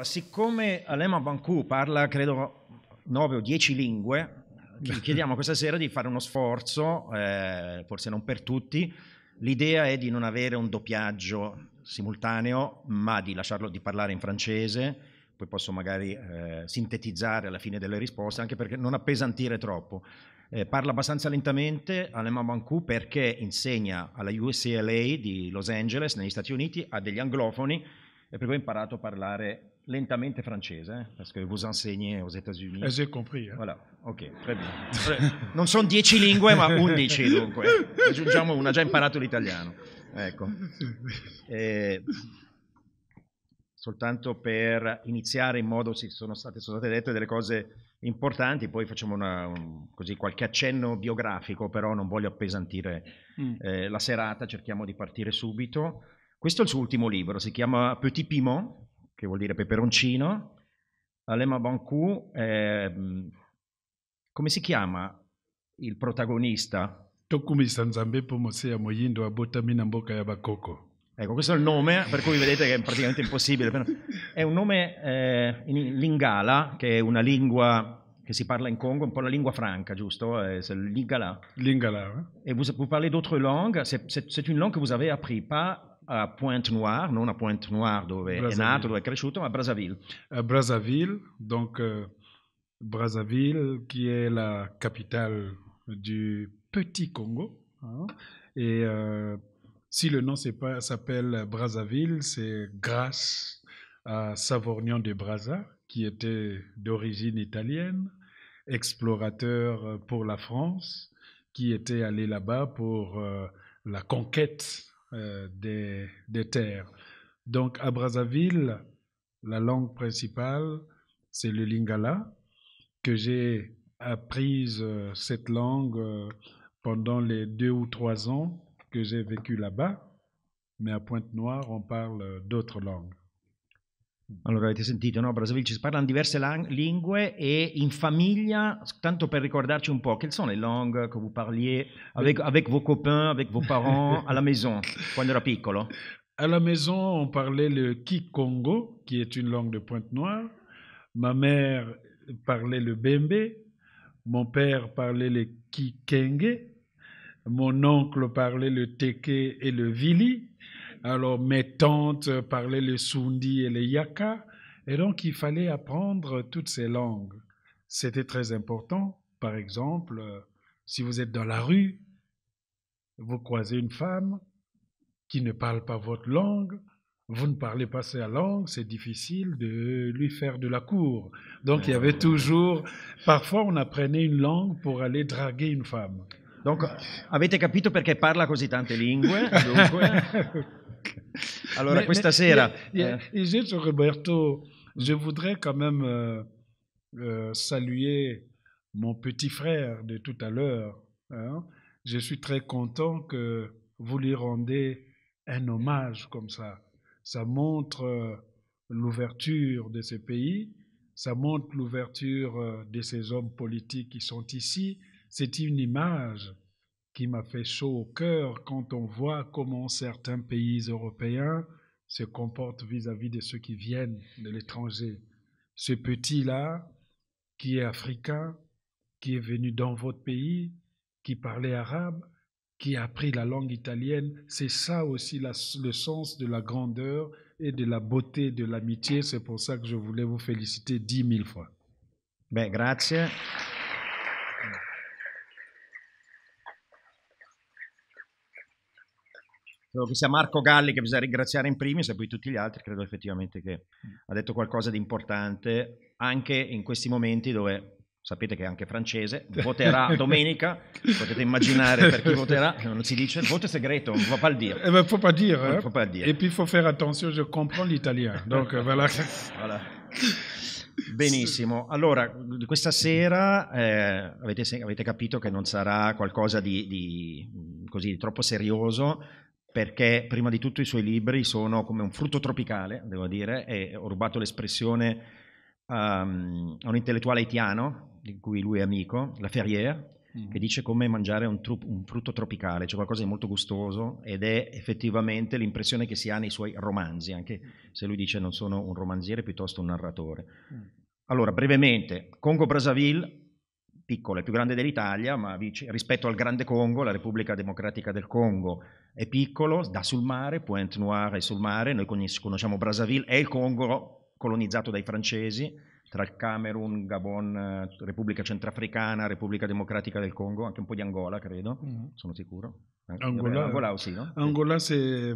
Siccome Alain Bancu parla, credo, 9 o 10 lingue, gli chiediamo questa sera di fare uno sforzo, forse non per tutti. L'idea è di non avere un doppiaggio simultaneo, ma di lasciarlo di parlare in francese, poi posso magari sintetizzare alla fine delle risposte, anche perché non appesantire troppo. Parla abbastanza lentamente Alain Bancu perché insegna alla UCLA di Los Angeles, negli Stati Uniti, a degli anglofoni, e per cui ho imparato a parlare lentamente francese, parce que vous enseignez aux États-Unis. J'ai compris. Voilà, ok, très bien. Non sono 10 lingue, ma 11 dunque. Aggiungiamo una, già imparato l'italiano. Ecco. Soltanto per iniziare in modo, sono state dette delle cose importanti, poi facciamo così qualche accenno biografico, però non voglio appesantire la serata, cerchiamo di partire subito. Questo è il suo ultimo libro, si chiama Petit Piment, che vuol dire peperoncino. Alain Bancu, come si chiama il protagonista? Tokumi Sanzambe Pomose a Moyindo a Botamina Mboka ya Bakoko. Ecco, questo è il nome, per cui vedete che è praticamente impossibile. È un nome in lingala, che è una lingua che si parla in Congo, un po' la lingua franca, giusto? C'est le lingala. Lingala. Et vous parlez d'autres langues. C'est une langue que vous avez appris, pas a Pointe-Noire, non a Pointe-Noire dove è nato, dove è cresciuto, ma a Brazzaville. À Brazzaville, donc Brazzaville qui est la capitale du Petit Congo. Hein, et si le nom s'appelle Brazzaville, c'est grâce à Savorgnan de Brazza, qui était d'origine italienne, explorateur pour la France, qui était allé là-bas pour la conquête des terres. Donc à Brazzaville, la langue principale, c'est le lingala, que j'ai apprise cette langue pendant les 2 ou 3 ans que j'ai vécu là-bas, mais à Pointe-Noire, on parle d'autres langues. Allora, avete sentito, no? A Brazzaville ci si parlano diverse lingue e in famiglia, tanto per ricordarci un po', quelles sont les langues que vous parliez avec vos copains, avec vos parents, à la maison, quando era piccolo? À la maison, on parlait le Kikongo, qui est une langue de Pointe-Noire. Ma mère parlait le Bembe. Mon père parlait le Kikenge. Mon oncle parlait le Teke et le Vili. Alors mes tantes parlaient le Sundi et le Yaka. Et donc il fallait apprendre toutes ces langues. C'était très important. Par exemple, si vous êtes dans la rue, vous croisez une femme qui ne parle pas votre langue, vous ne parlez pas sa langue, c'est difficile de lui faire de la cour. Donc il y avait toujours, parfois on apprenait une langue pour aller draguer une femme. Donc avete capito perché parla così tante lingue? Dunque. Allora questa sera... Et juste Roberto, je voudrais quand même saluer mon petit frère de tout à l'heure. Hein. Je suis très content que vous lui rendez un hommage comme ça. Ça montre l'ouverture de ce pays, ça montre l'ouverture de ces hommes politiques qui sont ici. C'est une image qui m'a fait chaud au cœur quand on voit comment certains pays européens se comportent vis-à-vis de ceux qui viennent de l'étranger. Ce petit-là, qui est africain, qui est venu dans votre pays, qui parlait arabe, qui a appris la langue italienne, c'est ça aussi le sens de la grandeur et de la beauté de l'amitié. C'est pour ça que je voulais vous féliciter 10 000 fois. Beh, grazie. Credo che sia Marco Galli che bisogna ringraziare in primis e poi tutti gli altri. Credo effettivamente che ha detto qualcosa di importante anche in questi momenti dove... Sapete che è anche francese, voterà domenica, potete immaginare per chi voterà, non si dice, il voto è segreto, non va pas le dire. Eh ben, faut pas dire, hein? Faut pas le dire. Et puis il faut faire attention, je comprends l'italien, donc voilà. Voilà. Benissimo, allora questa sera avete capito che non sarà qualcosa di così troppo serioso, perché prima di tutto i suoi libri sono come un frutto tropicale, devo dire, e ho rubato l'espressione a un intellettuale haitiano di cui lui è amico, Laferrière, che dice come mangiare un frutto tropicale, cioè qualcosa di molto gustoso, ed è effettivamente l'impressione che si ha nei suoi romanzi, anche se lui dice non sono un romanziere, piuttosto un narratore. Allora, brevemente, Congo-Brazzaville, piccolo, è più grande dell'Italia, ma rispetto al Grande Congo, la Repubblica Democratica del Congo è piccolo, dà sul mare, Pointe-Noire è sul mare, noi conosciamo Brazzaville, è il Congo colonizzato dai francesi, tra il Camerun, Gabon, Repubblica Centrafricana, Repubblica Democratica del Congo, anche un po' di Angola, credo, sono sicuro. Angola aussi, no? Angola, c'est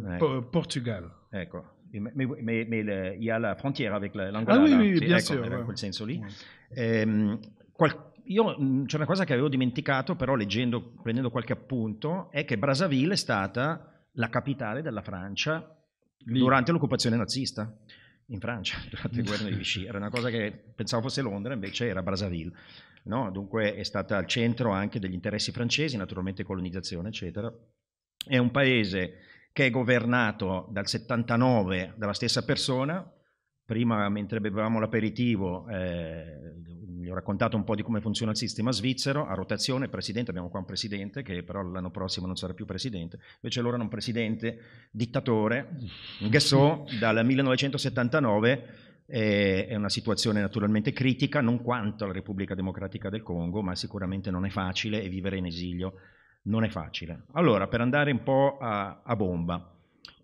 Portugal. Ecco, mais il y a la frontiera avec l'Angola. Ah oui, oui, sì, bien ecco, sûr. era in quel senso lì. Io c'è una cosa che avevo dimenticato, però prendendo qualche appunto, è che Brazzaville è stata la capitale della Francia durante l'occupazione nazista. In Francia, durante le guerre di Vichy, era una cosa che pensavo fosse Londra, invece era Brazzaville, no? Dunque è stata al centro anche degli interessi francesi, naturalmente colonizzazione, eccetera. È un paese che è governato dal 79 dalla stessa persona. Prima, mentre bevevamo l'aperitivo, gli ho raccontato un po' di come funziona il sistema svizzero, a rotazione, presidente, abbiamo qua un presidente che però l'anno prossimo non sarà più presidente, invece loro hanno un presidente dittatore, Guesso, dal 1979, è una situazione naturalmente critica, non quanto alla Repubblica Democratica del Congo, ma sicuramente non è facile e vivere in esilio non è facile. Allora, per andare un po' a bomba,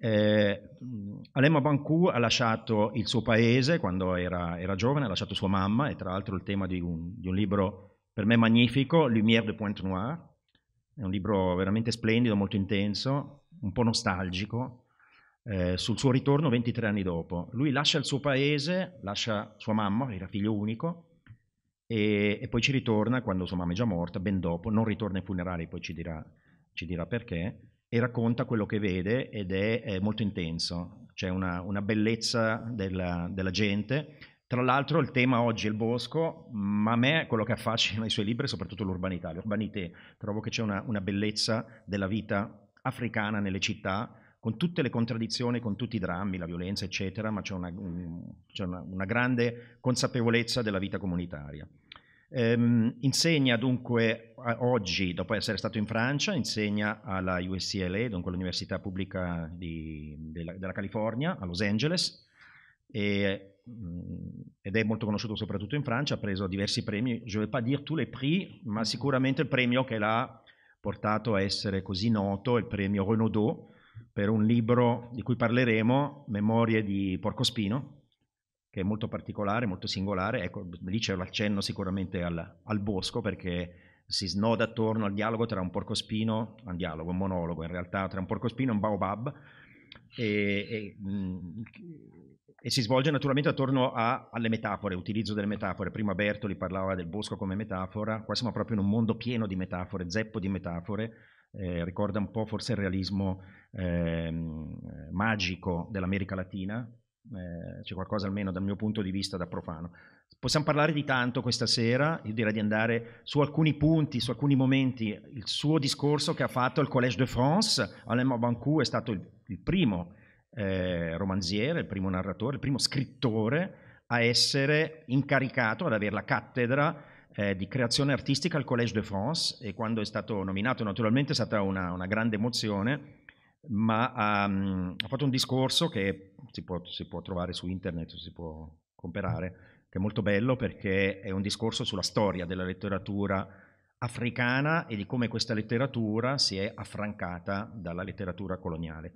Alain Mabanckou ha lasciato il suo paese quando era giovane, ha lasciato sua mamma, e tra l'altro il tema di un libro per me magnifico, Lumière de Pointe-Noire, è un libro veramente splendido, molto intenso, un po' nostalgico, sul suo ritorno 23 anni dopo. Lui lascia il suo paese, lascia sua mamma, era figlio unico, e poi ci ritorna quando sua mamma è già morta, ben dopo, non ritorna ai funerali, poi ci dirà perché, e racconta quello che vede, ed è molto intenso, c'è una bellezza della gente. Tra l'altro il tema oggi è il bosco, ma a me quello che affascina i suoi libri è soprattutto l'urbanità, l'urbanité. Trovo che c'è una bellezza della vita africana nelle città, con tutte le contraddizioni, con tutti i drammi, la violenza, eccetera, ma c'è una grande consapevolezza della vita comunitaria. Insegna dunque oggi, dopo essere stato in Francia, insegna alla UCLA, dunque l'Università Pubblica della California, a Los Angeles, ed è molto conosciuto soprattutto in Francia, ha preso diversi premi, je ne vais pas dire tous les prix, ma sicuramente il premio che l'ha portato a essere così noto è il premio Renaudot, per un libro di cui parleremo, Memorie di Porcospino, che è molto particolare, molto singolare. Ecco, lì c'è l'accenno sicuramente al bosco, perché si snoda attorno al dialogo tra un porcospino, un dialogo, un monologo in realtà, tra un porcospino e un baobab, e si svolge naturalmente attorno alle metafore, utilizzo delle metafore. Prima Bertoli parlava del bosco come metafora, qua siamo proprio in un mondo pieno di metafore, zeppo di metafore. Ricorda un po' forse il realismo magico dell'America Latina, c'è qualcosa almeno dal mio punto di vista da profano. Possiamo parlare di tanto questa sera, io direi di andare su alcuni punti, su alcuni momenti. Il suo discorso che ha fatto al Collège de France, Alain Mabanckou è stato il primo romanziere, il primo narratore, il primo scrittore a essere incaricato, ad avere la cattedra di creazione artistica al Collège de France, e quando è stato nominato naturalmente è stata una grande emozione, ma ha fatto un discorso che si può trovare su internet, si può comprare, che è molto bello, perché è un discorso sulla storia della letteratura africana e di come questa letteratura si è affrancata dalla letteratura coloniale.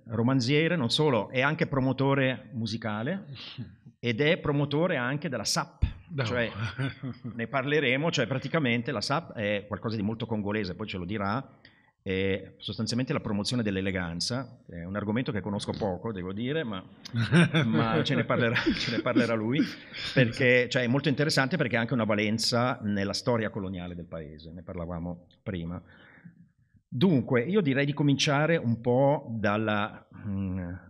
Romanziere, non solo, è anche promotore musicale ed è promotore anche della SAP, cioè ne parleremo, cioè praticamente la SAP è qualcosa di molto congolese, poi ce lo dirà, è sostanzialmente la promozione dell'eleganza, è un argomento che conosco poco, devo dire, ma ce ne parlerà lui, perché cioè, è molto interessante, perché ha anche una valenza nella storia coloniale del paese, ne parlavamo prima. Dunque, io direi di cominciare un po' dalla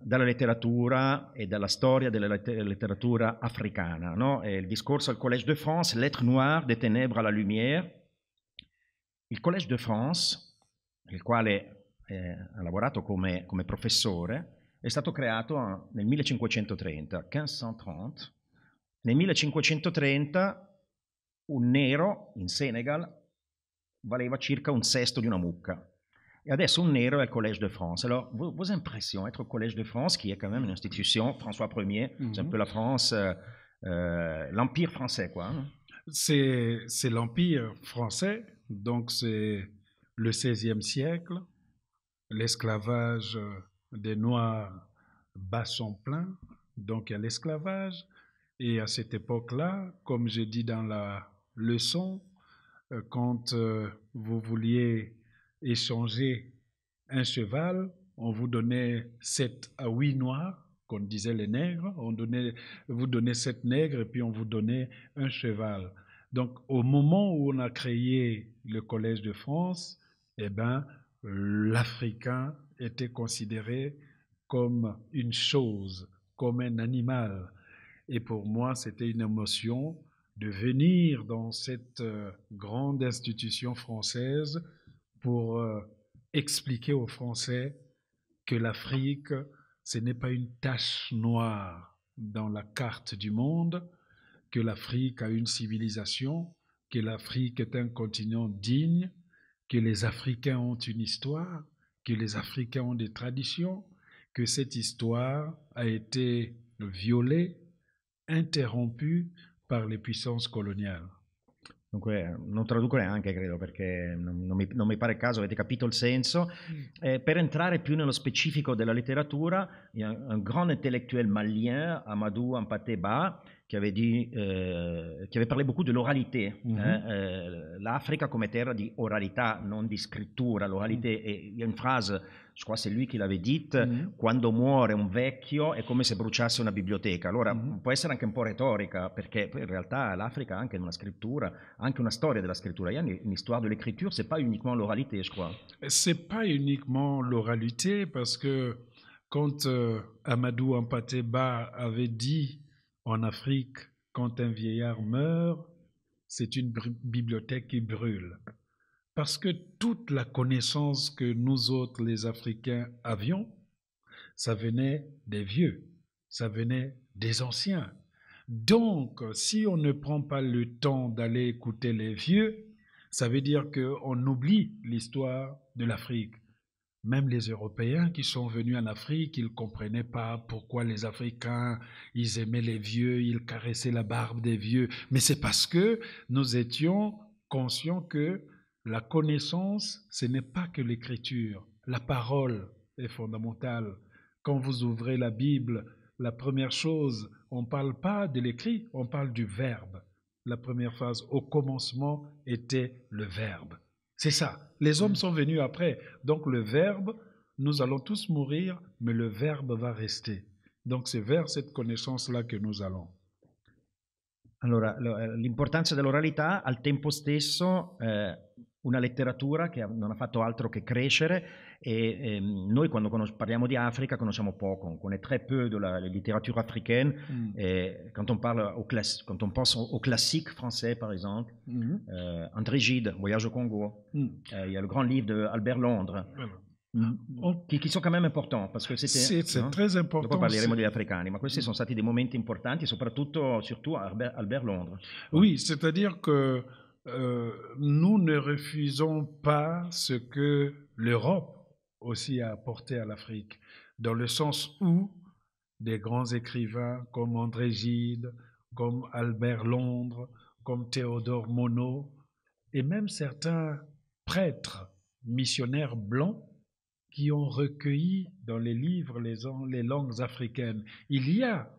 letteratura e dalla storia della letteratura africana, no? Il discorso al Collège de France, Lettres noires des ténèbres à la lumière. Il Collège de France, il quale ha lavorato come professore, è stato creato nel 1530, 1530. Nel 1530 un nero in Senegal valeva circa un sesto di una mucca. Et adesso un nero è al Collège de France. Alors, vos impressions, être au Collège de France, qui est quand même une institution, François Ier, c'est un peu la France, l'Empire français, quoi. Hein? C'est l'Empire français, donc c'est le XVIe siècle, l'esclavage des Noirs bat son plein, donc il y a l'esclavage. Et à cette époque-là, comme j'ai dit dans la leçon, quand vous vouliez échanger un cheval, on vous donnait 7 à 8 noirs, qu'on disait les nègres, vous donnait 7 nègres et puis on vous donnait un cheval. Donc au moment où on a créé le Collège de France, eh ben, l'Africain était considéré comme une chose, comme un animal. Et pour moi, c'était une émotion de venir dans cette grande institution française pour expliquer aux Français que l'Afrique, ce n'est pas une tache noire dans la carte du monde, que l'Afrique a une civilisation, que l'Afrique est un continent digne, que les Africains ont une histoire, que les Africains ont des traditions, que cette histoire a été violée, interrompue par les puissances coloniali. Dunque, non traduco neanche, credo, perché non mi pare il caso, avete capito il senso. Per entrare più nello specifico della letteratura, il y a un grand intellectuel malien, Amadou Hampâté Bâ, qui avait parlé beaucoup de l'oralité. L'Africa come terra di oralità, non di scrittura. L'oralité, e il y a une phrase, je crois c'est lui qui l'avait dite, quando muore un vecchio è come se bruciasse una biblioteca. Allora può essere anche un po' retorica, perché poi in realtà l'Africa ha anche una scrittura, anche une histoire de la scriptura. Il y a une histoire de l'écriture, c'est pas uniquement l'oralité, je crois. C'est pas uniquement l'oralité, parce que quand Amadou Hampâté Bâ avait dit en Afrique, quand un vieillard meurt, c'est une bibliothèque qui brûle. Parce que toute la connaissance que nous autres, les Africains, avions, ça venait des vieux, ça venait des anciens. Donc, si on ne prend pas le temps d'aller écouter les vieux, ça veut dire qu'on oublie l'histoire de l'Afrique. Même les Européens qui sont venus en Afrique, ils ne comprenaient pas pourquoi les Africains, ils aimaient les vieux, ils caressaient la barbe des vieux. Mais c'est parce que nous étions conscients que la connaissance, ce n'est pas que l'écriture. La parole est fondamentale. Quand vous ouvrez la Bible, la première chose, on ne parle pas de l'écrit, on parle du verbe. La première phrase, au commencement, était le verbe. C'est ça. Les hommes sont venus après. Donc le verbe, nous allons tous mourir, mais le verbe va rester. Donc c'est vers cette connaissance-là que nous allons. Allora, l'importanza dell'oralità, al tempo stesso una letteratura che non ha fatto altro che crescere, e noi quando parliamo di Africa conosciamo poco, on connaît très peu de la littérature africaine. Et quand on pense au classique français par exemple, André Gide, Voyage au Congo, il y a le grand livre d'Albert Londres. Qui sono quand même importanti, perché c'est no? Très important. Dopo parleremo degli africani, ma questi sono stati dei momenti importanti, surtout Albert Londres. Oui, c'est-à-dire que nous ne refusons pas ce que l'Europe aussi a apporté à l'Afrique, dans le sens où des grands écrivains comme André Gide, comme Albert Londres, comme Théodore Monod, et même certains prêtres missionnaires blancs qui ont recueilli dans les livres les langues africaines. Il y a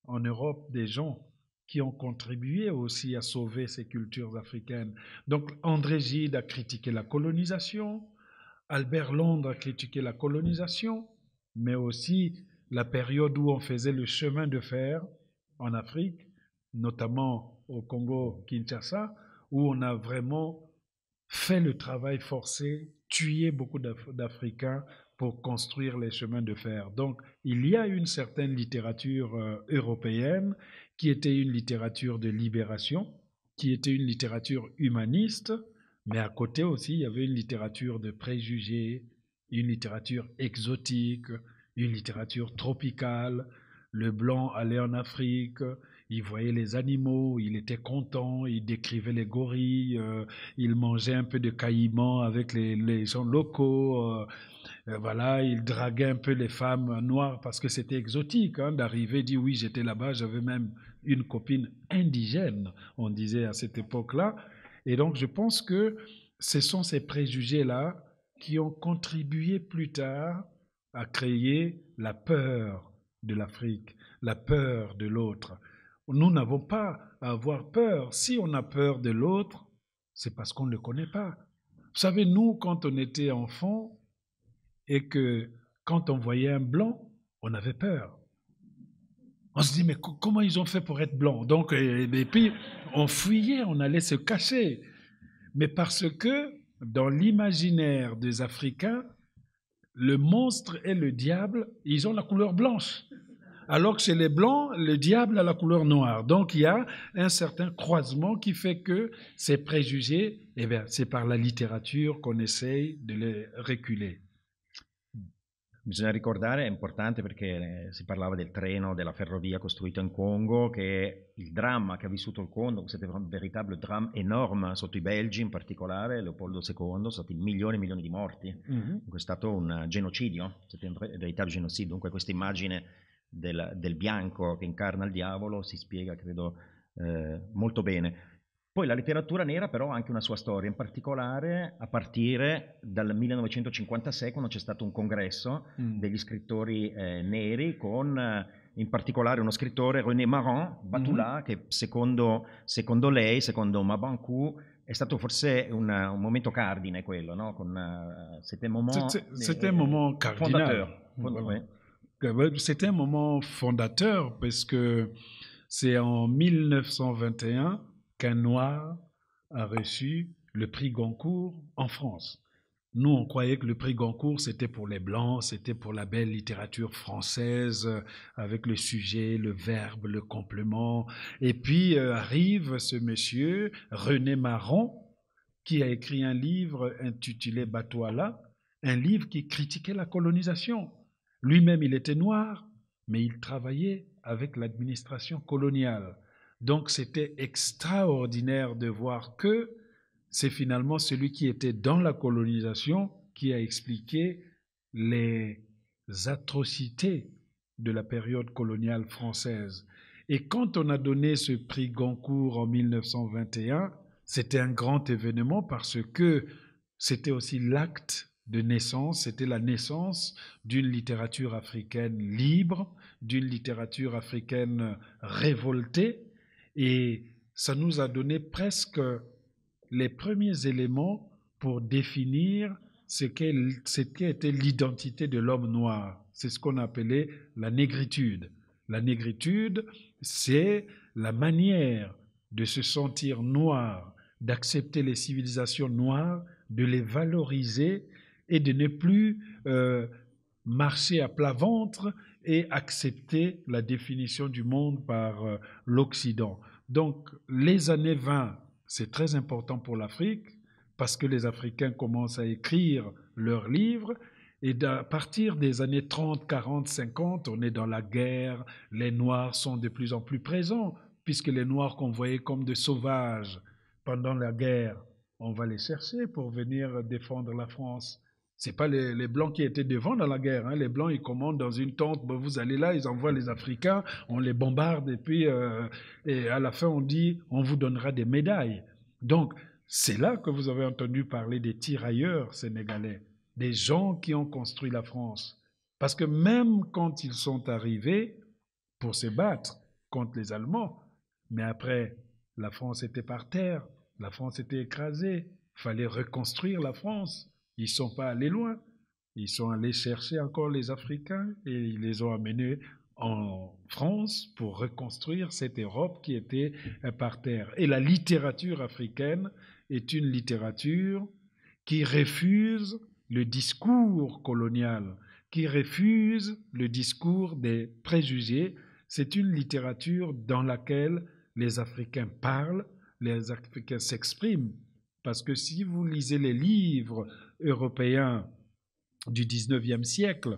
en Europe des gens qui ont contribué aussi à sauver ces cultures africaines. Donc André Gide a critiqué la colonisation, Albert Londres a critiqué la colonisation, mais aussi la période où on faisait le chemin de fer en Afrique, notamment au Congo-Kinshasa, où on a vraiment fait le travail forcé, tué beaucoup d'Africains pour construire les chemins de fer. Donc, il y a une certaine littérature européenne qui était une littérature de libération, qui était une littérature humaniste, mais à côté aussi, il y avait une littérature de préjugés, une littérature exotique, une littérature tropicale. Le blanc allait en Afrique, il voyait les animaux, il était content, il décrivait les gorilles, il mangeait un peu de caïman avec les gens locaux. Voilà, il draguait un peu les femmes noires parce que c'était exotique hein, d'arriver, dire oui, j'étais là-bas, j'avais même une copine indigène, on disait à cette époque-là. Et donc, je pense que ce sont ces préjugés-là qui ont contribué plus tard à créer la peur de l'Afrique, la peur de l'autre. Nous n'avons pas à avoir peur. Si on a peur de l'autre, c'est parce qu'on ne le connaît pas. Vous savez, nous, quand on était enfant, et que quand on voyait un blanc, on avait peur. On se dit, mais comment ils ont fait pour être blancs? Donc, et puis, on fuyait, on allait se cacher. Mais parce que, dans l'imaginaire des Africains, le monstre et le diable, ils ont la couleur blanche. Alors que chez les Blancs, le diable a la couleur noire. Donc, il y a un certain croisement qui fait que ces préjugés, eh bien, c'est par la littérature qu'on essaye de les reculer. Bisogna ricordare, è importante perché si parlava del treno, della ferrovia costruita in Congo, che il dramma che ha vissuto il Congo, c'était un véritable drame énorme sotto i Belgi in particolare, Leopoldo II, sono stati milioni e milioni di morti. È stato un genocidio, c'était un véritable génocide. Dunque questa immagine del bianco che incarna il diavolo si spiega, credo, molto bene. Poi la letteratura nera però ha anche una sua storia, in particolare a partire dal 1956, quando c'è stato un congresso degli scrittori neri con in particolare uno scrittore, René Maran, Batula, che secondo lei, secondo Mabankou, è stato forse un momento cardine quello, no? C'était un moment cardinal. Fondateur. C'était un moment fondateur parce que c'est en 1921 qu'un noir a reçu le prix Goncourt en France. Nous, on croyait que le prix Goncourt, c'était pour les Blancs, c'était pour la belle littérature française, avec le sujet, le verbe, le complément. Et puis arrive ce monsieur, René Maran, qui a écrit un livre intitulé Batouala, un livre qui critiquait la colonisation. Lui-même, il était noir, mais il travaillait avec l'administration coloniale. Donc, c'était extraordinaire de voir que c'est finalement celui qui était dans la colonisation qui a expliqué les atrocités de la période coloniale française. Et quand on a donné ce prix Goncourt en 1921, c'était un grand événement parce que c'était aussi l'acte de naissance, c'était la naissance d'une littérature africaine libre, d'une littérature africaine révoltée, et ça nous a donné presque les premiers éléments pour définir ce qu'était l'identité de l'homme noir. C'est ce qu'on appelait la négritude. La négritude, c'est la manière de se sentir noir, d'accepter les civilisations noires, de les valoriser et de ne plus marcher à plat ventre et accepter la définition du monde par l'Occident. Donc, les années 20, c'est très important pour l'Afrique parce que les Africains commencent à écrire leurs livres et à partir des années 30, 40, 50, on est dans la guerre, les Noirs sont de plus en plus présents puisque les Noirs qu'on voyait comme des sauvages pendant la guerre, on va les chercher pour venir défendre la France. C'est pas les Blancs qui étaient devant dans la guerre. Hein. Les Blancs, ils commandent dans une tente, ben vous allez là, ils envoient les Africains, on les bombarde et puis et à la fin on dit on vous donnera des médailles. Donc c'est là que vous avez entendu parler des tirailleurs sénégalais, des gens qui ont construit la France. Parce que même quand ils sont arrivés pour se battre contre les Allemands, mais après la France était par terre, la France était écrasée, il fallait reconstruire la France. Ils ne sont pas allés loin. Ils sont allés chercher encore les Africains et ils les ont amenés en France pour reconstruire cette Europe qui était par terre. Et la littérature africaine est une littérature qui refuse le discours colonial, qui refuse le discours des préjugés. C'est une littérature dans laquelle les Africains parlent, les Africains s'expriment. Parce que si vous lisez les livres européens du 19e siècle,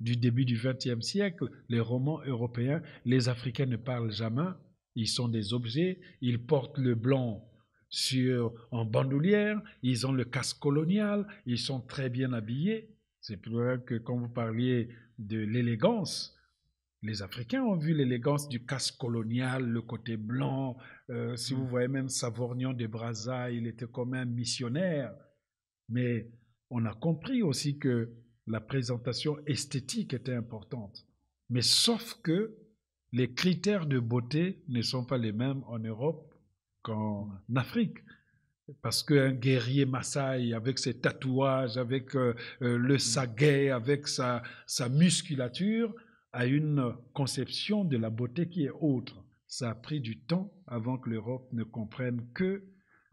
du début du XXe siècle, les romans européens, les Africains ne parlent jamais, ils sont des objets, ils portent le blanc en bandoulière, ils ont le casque colonial, ils sont très bien habillés. C'est pour ça que quand vous parliez de l'élégance, les Africains ont vu l'élégance du casque colonial, le côté blanc. Si vous voyez même Savorgnan de Brazza, il était comme un missionnaire. Mais on a compris aussi que la présentation esthétique était importante. Mais sauf que les critères de beauté ne sont pas les mêmes en Europe qu'en Afrique. Parce qu'un guerrier Maasai, avec ses tatouages, avec le saguet, avec sa musculature, a une conception de la beauté qui est autre. Ça a pris du temps avant que l'Europe ne comprenne que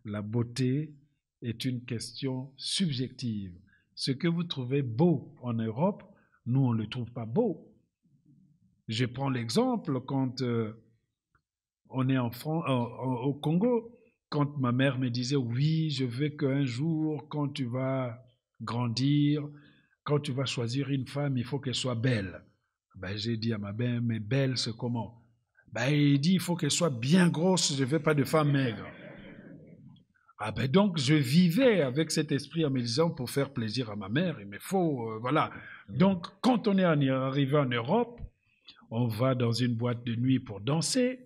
la beauté est une question subjective. Ce que vous trouvez beau en Europe, nous, on ne le trouve pas beau. Je prends l'exemple quand on est au Congo, quand ma mère me disait « Oui, je veux qu'un jour, quand tu vas grandir, quand tu vas choisir une femme, il faut qu'elle soit belle. » Ben, j'ai dit à ma mère « Mais belle, c'est comment ?» Ben, il dit « Il faut qu'elle soit bien grosse, je ne veux pas de femme maigre. » Ah ben donc, je vivais avec cet esprit en me disant, pour faire plaisir à ma mère, il me faut, voilà. Donc, quand on est arrivé en Europe, on va dans une boîte de nuit pour danser.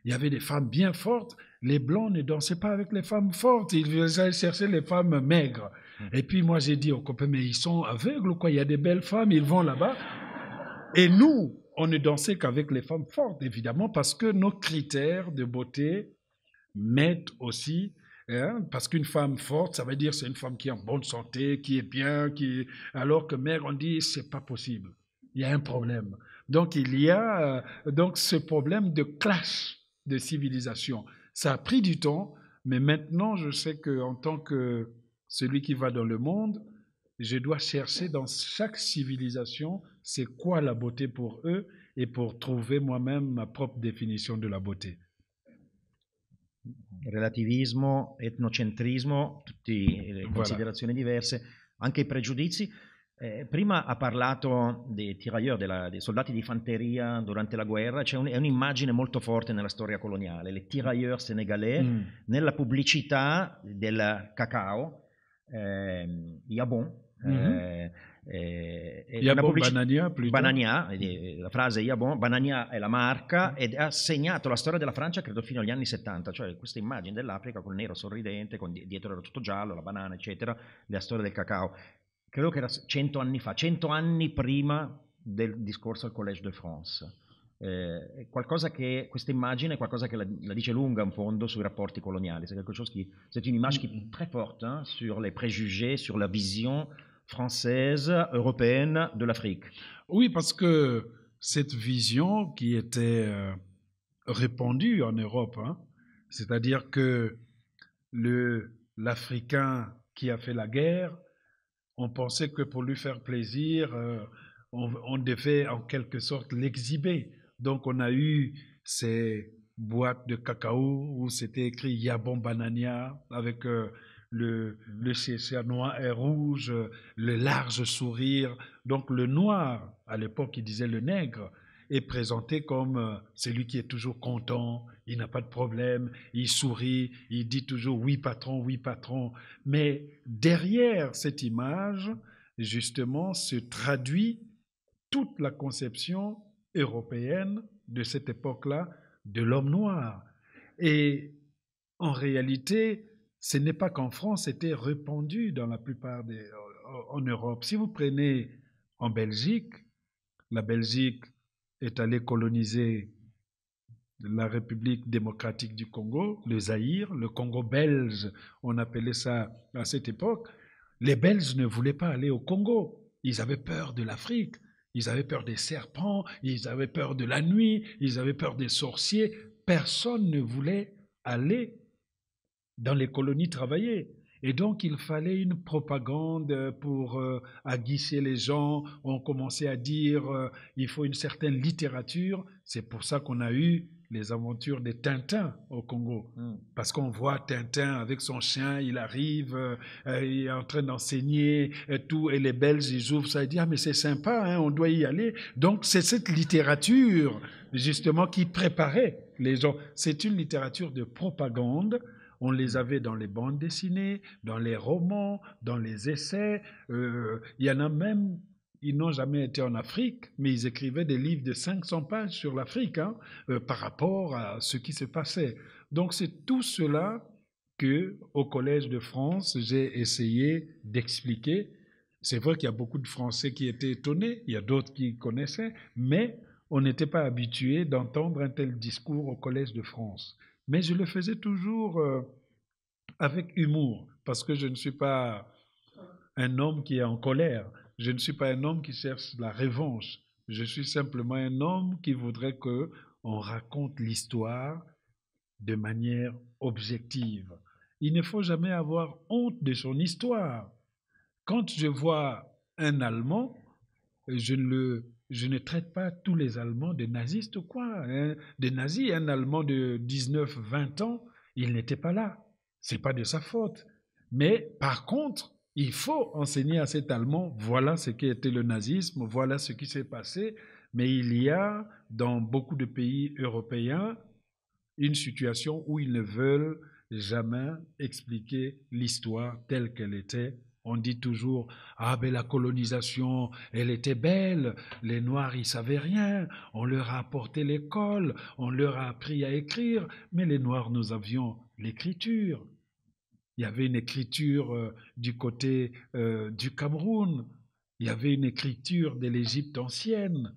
Il y avait des femmes bien fortes. Les Blancs ne dansaient pas avec les femmes fortes. Ils allaient chercher les femmes maigres. Et puis moi, j'ai dit aux copains, mais ils sont aveugles ou quoi? Il y a des belles femmes, ils vont là-bas. Et nous, on ne dansait qu'avec les femmes fortes, évidemment, parce que nos critères de beauté mettent aussi... parce qu'une femme forte, ça veut dire c'est une femme qui est en bonne santé, qui est bien, alors que maigre, on dit c'est pas possible. Il y a un problème. Donc il y a donc ce problème de clash de civilisation. Ça a pris du temps, mais maintenant je sais qu'en tant que celui qui va dans le monde, je dois chercher dans chaque civilisation c'est quoi la beauté pour eux et pour trouver moi-même ma propre définition de la beauté. Relativismo, etnocentrismo, tutte le considerazioni diverse, anche i pregiudizi. Prima ha parlato dei tirailleurs, dei soldati di fanteria durante la guerra. È un'immagine molto forte nella storia coloniale, les tirailleurs sénégalais, nella pubblicità del cacao, Yabon. Yabon Banania, Banania, la frase Yabon, Banania è la marca ed ha segnato la storia della Francia credo fino agli anni 70, cioè questa immagine dell'Africa col nero sorridente, dietro era tutto giallo, la banana eccetera, la storia del cacao. Credo che era 100 anni fa, 100 anni prima del discorso al Collège de France. Questa immagine è qualcosa che la dice lunga in fondo sui rapporti coloniali, c'est une image qui est très forte sur les préjugés, sur la vision française, européenne de l'Afrique. Oui, parce que cette vision qui était répandue en Europe, c'est-à-dire que l'Africain qui a fait la guerre, on pensait que pour lui faire plaisir, on devait en quelque sorte l'exhiber. Donc on a eu ces boîtes de cacao où c'était écrit Yabon Banania avec le chéchia noir et rouge, le large sourire. Donc le noir, à l'époque il disait le nègre, est présenté comme celui qui est toujours content, il n'a pas de problème, il sourit, il dit toujours oui patron. Mais derrière cette image, justement, se traduit toute la conception européenne de cette époque-là de l'homme noir. Et en réalité, ce n'est pas qu'en France, c'était répandu dans la plupart en Europe. Si vous prenez en Belgique, la Belgique est allée coloniser la République démocratique du Congo, le Zaïre, le Congo belge, on appelait ça à cette époque. Les Belges ne voulaient pas aller au Congo. Ils avaient peur de l'Afrique. Ils avaient peur des serpents, ils avaient peur de la nuit, ils avaient peur des sorciers. Personne ne voulait aller dans les colonies travailler. Et donc, il fallait une propagande pour aguicher les gens. On commençait à dire il faut une certaine littérature. C'est pour ça qu'on a eu les aventures de Tintin au Congo. Parce qu'on voit Tintin avec son chien, il arrive, il est en train d'enseigner et tout, et les Belges, ils ouvrent ça, ils disent « Ah, mais c'est sympa, hein, on doit y aller ». Donc, c'est cette littérature, justement, qui préparait les gens. C'est une littérature de propagande. On les avait dans les bandes dessinées, dans les romans, dans les essais. Il y en a même... Ils n'ont jamais été en Afrique, mais ils écrivaient des livres de 500 pages sur l'Afrique, hein, par rapport à ce qui se passait. Donc c'est tout cela que, au Collège de France, j'ai essayé d'expliquer. C'est vrai qu'il y a beaucoup de Français qui étaient étonnés, il y a d'autres qui connaissaient, mais on n'était pas habitué d'entendre un tel discours au Collège de France. Mais je le faisais toujours avec humour, parce que je ne suis pas un homme qui est en colère. Je ne suis pas un homme qui cherche la revanche. Je suis simplement un homme qui voudrait qu'on raconte l'histoire de manière objective. Il ne faut jamais avoir honte de son histoire. Quand je vois un Allemand, je ne traite pas tous les Allemands de nazistes ou quoi. Des nazis, un Allemand de 19, 20 ans, il n'était pas là. Ce n'est pas de sa faute. Mais par contre, il faut enseigner à cet Allemand, voilà ce qu'était le nazisme, voilà ce qui s'est passé. Mais il y a dans beaucoup de pays européens une situation où ils ne veulent jamais expliquer l'histoire telle qu'elle était. On dit toujours, ah ben la colonisation, elle était belle, les Noirs, ils savaient rien, on leur a apporté l'école, on leur a appris à écrire, mais les Noirs, nous avions l'écriture. Il y avait une écriture du côté du Cameroun, il y avait une écriture de l'Égypte ancienne.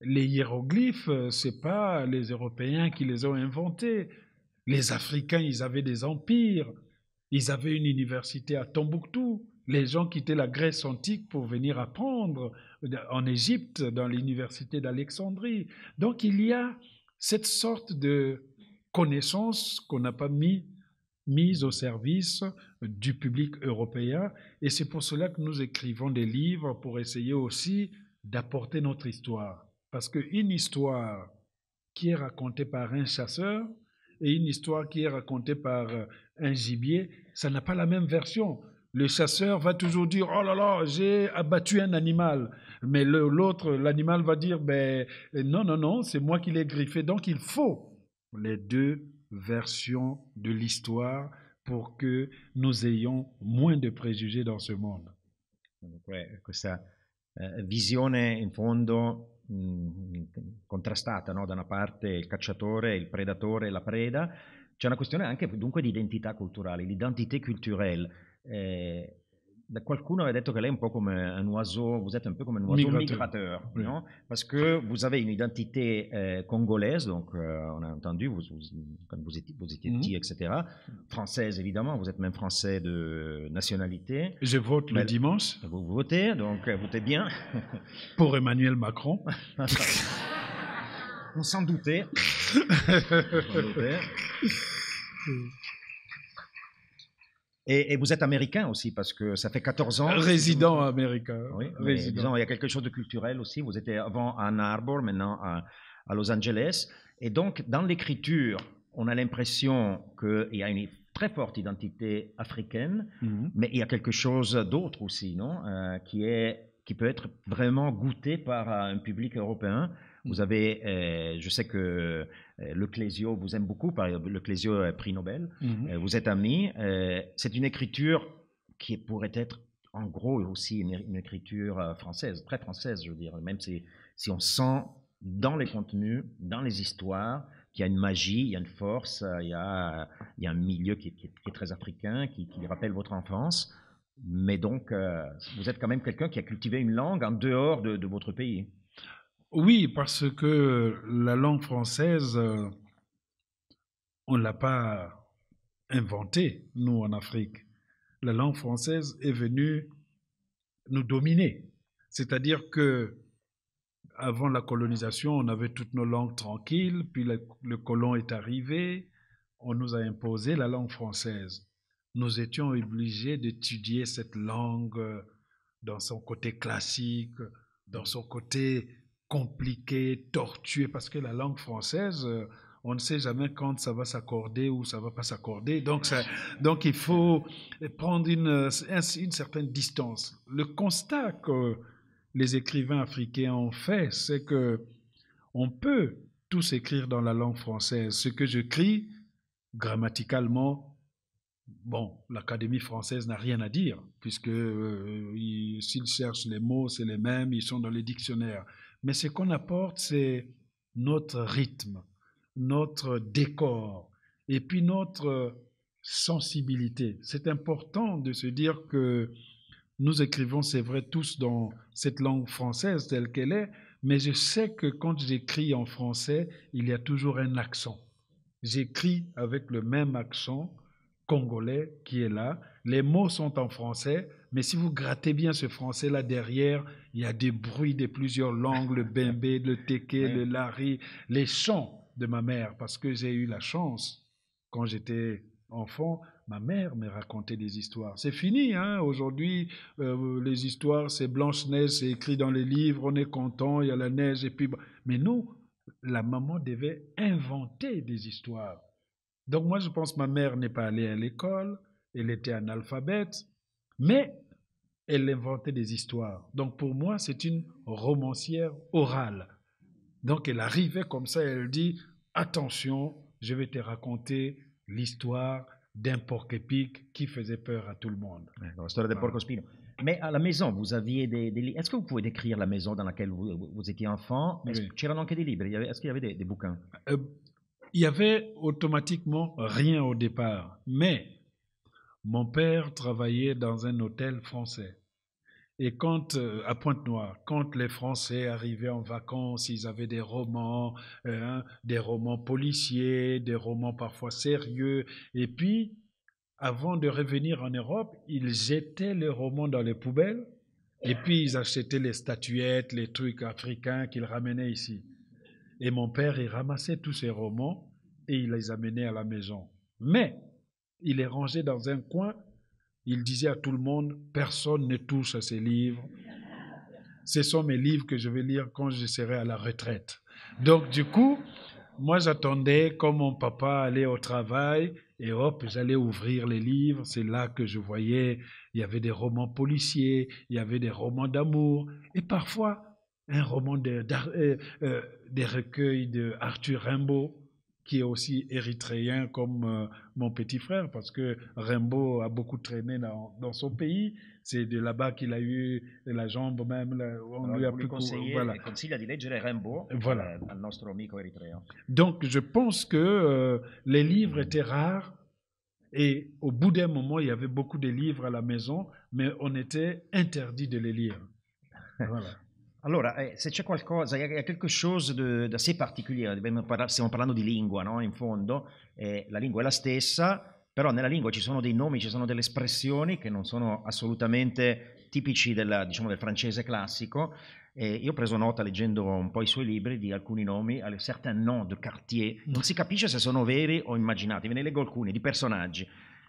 Les hiéroglyphes, ce n'est pas les Européens qui les ont inventés. Les Africains, ils avaient des empires. Ils avaient une université à Tombouctou. Les gens quittaient la Grèce antique pour venir apprendre en Égypte, dans l'université d'Alexandrie. Donc il y a cette sorte de connaissance qu'on n'a pas mise au service du public européen. Et c'est pour cela que nous écrivons des livres pour essayer aussi d'apporter notre histoire. Parce qu'une histoire qui est racontée par un chasseur et une histoire qui est racontée par un gibier, ça n'a pas la même version. Le chasseur va toujours dire « Oh là là, j'ai abattu un animal ». Mais l'autre, l'animal va dire ben, « Non, non, non, c'est moi qui l'ai griffé ». Donc il faut les deux versions de l'histoire pour que nous ayons moins de préjugés dans ce monde. Questa visione in fondo contrastata, no? Da una parte il cacciatore, il predatore, la preda. C'è una questione anche dunque di identità culturale, l'identité culturelle. Qualcuno aveva detto che lei è un po' come un oiseau, vous êtes un peu comme un oiseau migrateur, oui. Non? Parce que vous avez une identité congolaise, donc on a entendu, quand vous étiez petit, etc. Française, évidemment, vous êtes même français de nationalité. Je vote le dimanche. Vous votez, donc votez bien. Pour Emmanuel Macron. On s'en doutait. Et vous êtes américain aussi, parce que ça fait 14 ans. Résident américain. Oui, disons, il y a quelque chose de culturel aussi. Vous étiez avant à Ann Arbor, maintenant à Los Angeles. Et donc, dans l'écriture, on a l'impression qu'il y a une très forte identité africaine, mais il y a quelque chose d'autre aussi, non? Qui peut être vraiment goûté par un public européen. Vous avez, je sais que Le Clésio vous aime beaucoup, par exemple, Le Clésio prix Nobel, vous êtes amis. C'est une écriture qui pourrait être en gros aussi une écriture française, très française, je veux dire, même si on sent dans les contenus, dans les histoires, qu'il y a une magie, il y a une force, il y a un milieu qui est très africain, qui rappelle votre enfance. Mais donc, vous êtes quand même quelqu'un qui a cultivé une langue en dehors de votre pays. Oui, parce que la langue française, on ne l'a pas inventée, nous, en Afrique. La langue française est venue nous dominer. C'est-à-dire que avant la colonisation, on avait toutes nos langues tranquilles, puis le colon est arrivé, on nous a imposé la langue française. Nous étions obligés d'étudier cette langue dans son côté classique, dans son côté compliqué, tortueux, parce que la langue française, on ne sait jamais quand ça va s'accorder ou ça ne va pas s'accorder. Donc il faut prendre une certaine distance. Le constat que les écrivains africains ont fait, c'est que on peut tous écrire dans la langue française. Ce que j'écris, grammaticalement, bon, l'Académie française n'a rien à dire, puisque s'ils cherchent les mots, c'est les mêmes, ils sont dans les dictionnaires. Mais ce qu'on apporte, c'est notre rythme, notre décor, et puis notre sensibilité. C'est important de se dire que nous écrivons, c'est vrai, tous dans cette langue française telle qu'elle est, mais je sais que quand j'écris en français, il y a toujours un accent. J'écris avec le même accent congolais qui est là. Les mots sont en français, mais si vous grattez bien ce français-là derrière, il y a des bruits de plusieurs langues, le bembé, le téké, le lari, les chants de ma mère, parce que j'ai eu la chance, quand j'étais enfant, ma mère me racontait des histoires. C'est fini, hein? Aujourd'hui, les histoires, c'est Blanche-Neige, c'est écrit dans les livres, on est content, il y a la neige, et puis... Mais nous, la maman devait inventer des histoires. Donc moi, je pense que ma mère n'est pas allée à l'école, elle était analphabète, mais elle inventait des histoires. Donc pour moi, c'est une romancière orale. Donc elle arrivait comme ça, elle dit, attention, je vais te raconter l'histoire d'un porc-épic qui faisait peur à tout le monde. La storia del porco spino. Mais à la maison, vous aviez des livres. Est-ce que vous pouvez décrire la maison dans laquelle vous étiez enfant? Oui. C'erano anche des livres? Est-ce qu'il y avait des bouquins? Il y avait automatiquement rien au départ, mais mon père travaillait dans un hôtel français. Et quand, à Pointe-Noire, quand les Français arrivaient en vacances, ils avaient des romans policiers, des romans parfois sérieux. Et puis, avant de revenir en Europe, ils jetaient les romans dans les poubelles. Et puis, ils achetaient les statuettes, les trucs africains qu'ils ramenaient ici. Et mon père, il ramassait tous ces romans et il les amenait à la maison. Mais, il les rangeait dans un coin. Il disait à tout le monde, personne ne touche à ces livres. Ce sont mes livres que je vais lire quand je serai à la retraite. Donc, du coup, moi, j'attendais quand mon papa allait au travail et hop, j'allais ouvrir les livres. C'est là que je voyais, il y avait des romans policiers, il y avait des romans d'amour et parfois un roman des recueils de Arthur Rimbaud, qui est aussi érythréen comme mon petit frère, parce que Rimbaud a beaucoup traîné dans son pays. C'est de là-bas qu'il a eu la jambe même. On lui a pu voilà. Consiglia di leggere Rimbaud voilà. Al nostro amico eritreo. Donc je pense que les livres étaient rares et au bout d'un moment, il y avait beaucoup de livres à la maison, mais on était interdit de les lire. Voilà. Allora, se c'è qualcosa, il y a quelque chose d'assez particolare, stiamo parlando di lingua, no? In fondo, la lingua è la stessa, però nella lingua ci sono dei nomi, ci sono delle espressioni che non sono assolutamente tipici diciamo, del francese classico. Io ho preso nota, leggendo un po' i suoi libri, di alcuni nomi, certains noms de quartier, non si capisce se sono veri o immaginati, ve ne leggo alcuni, di personaggi.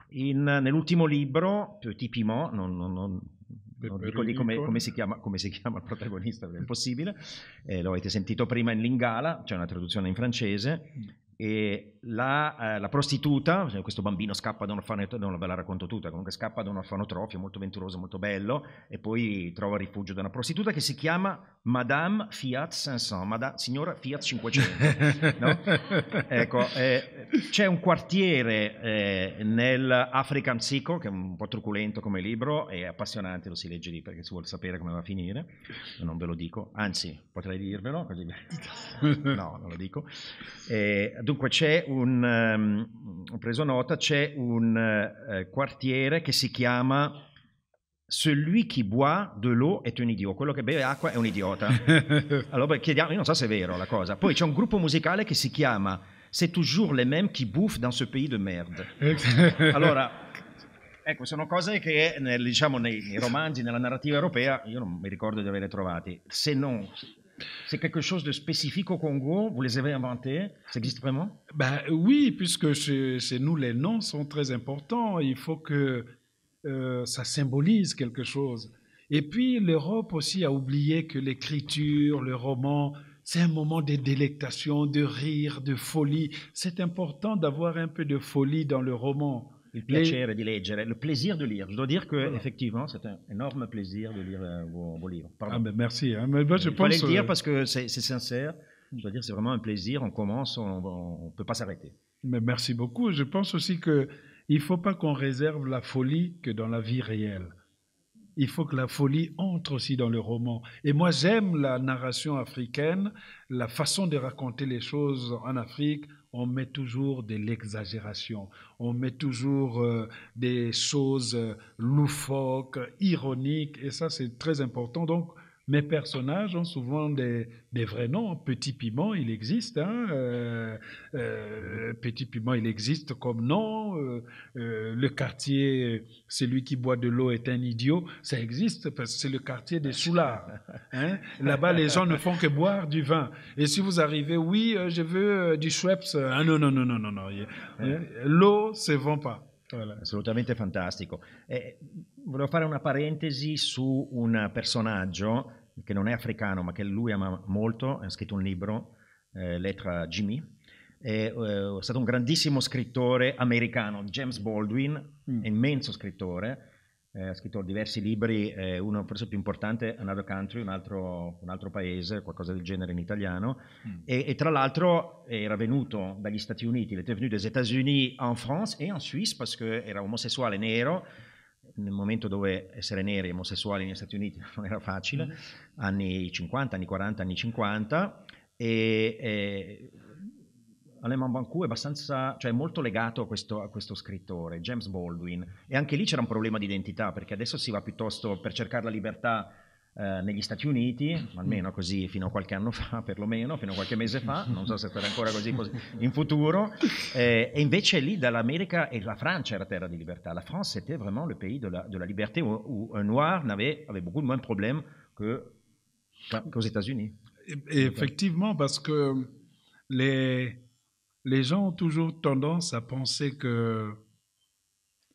Nell'ultimo libro, Petit Piment, non dico come si chiama il protagonista, perché è impossibile, lo avete sentito prima in Lingala, c'è una traduzione in francese, e la prostituta, questo bambino scappa da un orfanotrofio, non ve la racconto tutta, comunque scappa da un orfanotrofio molto venturoso, molto bello, e poi trova rifugio da una prostituta che si chiama Madame Fiat 500, signora Fiat 500, no? Ecco, c'è un quartiere nell'African Psycho, che è un po' truculento come libro, è appassionante, lo si legge lì perché si vuole sapere come va a finire, non ve lo dico, anzi potrei dirvelo, così no, non lo dico. Dunque c'è ho preso nota, c'è un quartiere che si chiama Celui qui boit de l'eau est un idiot, quello che beve acqua è un idiota. Allora chiediamo, io non so se è vero la cosa. Poi c'è un gruppo musicale che si chiama C'est toujours les mêmes qui bouffent dans ce pays de merde. Allora, ecco, sono cose che diciamo, nei romanzi, nella narrativa europea, io non mi ricordo di averle trovate. Se non... C'est quelque chose de spécifique au Congo? Vous les avez inventés? Ça existe vraiment? Ben, oui, puisque chez nous, les noms sont très importants. Il faut que ça symbolise quelque chose. Et puis, l'Europe aussi a oublié que l'écriture, le roman, c'est un moment de délectation, de rire, de folie. C'est important d'avoir un peu de folie dans le roman. Il piacere di leggere, le plaisir de lire. Je dois dire que Voilà. effectivement, c'est un énorme plaisir de lire vos livres. Pardon. Ah ben merci. Hein. Mais moi, je Il fallait pense, le dire parce que c'est sincère. Je dois dire, c'est vraiment un plaisir. On commence, on ne peut pas s'arrêter. Mais merci beaucoup. Je pense aussi qu'il ne faut pas qu'on réserve la folie que dans la vie réelle. Il faut que la folie entre aussi dans le roman. Et moi, j'aime la narration africaine, la façon de raconter les choses en Afrique. On met toujours de l'exagération, on met toujours des choses loufoques, ironiques, et ça, c'est très important. Donc, mes personnages ont souvent des vrais noms. Petit Piment, il existe. Hein, Petit Piment, il existe comme nom. Le quartier, celui qui boit de l'eau est un idiot. Ça existe parce que c'est le quartier des soulards. Hein. Là-bas, les gens ne font que boire du vin. Et si vous arrivez, oui, je veux du Schweppes. Ah non, non, non, non, non, non. L'eau, se vend pas. Voilà. Assolutamente fantastico. Volevo fare una parentesi su un personaggio che non è africano, ma che lui ama molto. Ha scritto un libro, Lettre à Jimmy. È stato un grandissimo scrittore americano, James Baldwin, immenso scrittore. Ha scritto diversi libri, uno forse più importante, Another Country, un altro paese, qualcosa del genere in italiano, et tra l'altro era venuto dagli Stati Uniti, il était venu des États-Unis en France et en Suisse parce que era omosessuale nero, nel momento dove essere neri e omosessuali negli Stati Uniti non era facile, anni 50, anni 40, anni 50, e Alain Mabanckou è abbastanza, cioè molto legato a questo scrittore, James Baldwin, e anche lì c'era un problema di identità, perché adesso si va piuttosto per cercare la libertà negli Stati Uniti, almeno così fino a qualche anno fa, perlomeno, fino a qualche mese fa, non so se sarà ancora così in futuro, e invece lì dall'America et la Francia era terra di libertà. La France c'était vraiment le pays de la liberté où un noir avait beaucoup moins de problèmes qu'aux États-Unis. Effectivement, parce que les gens ont toujours tendance à penser que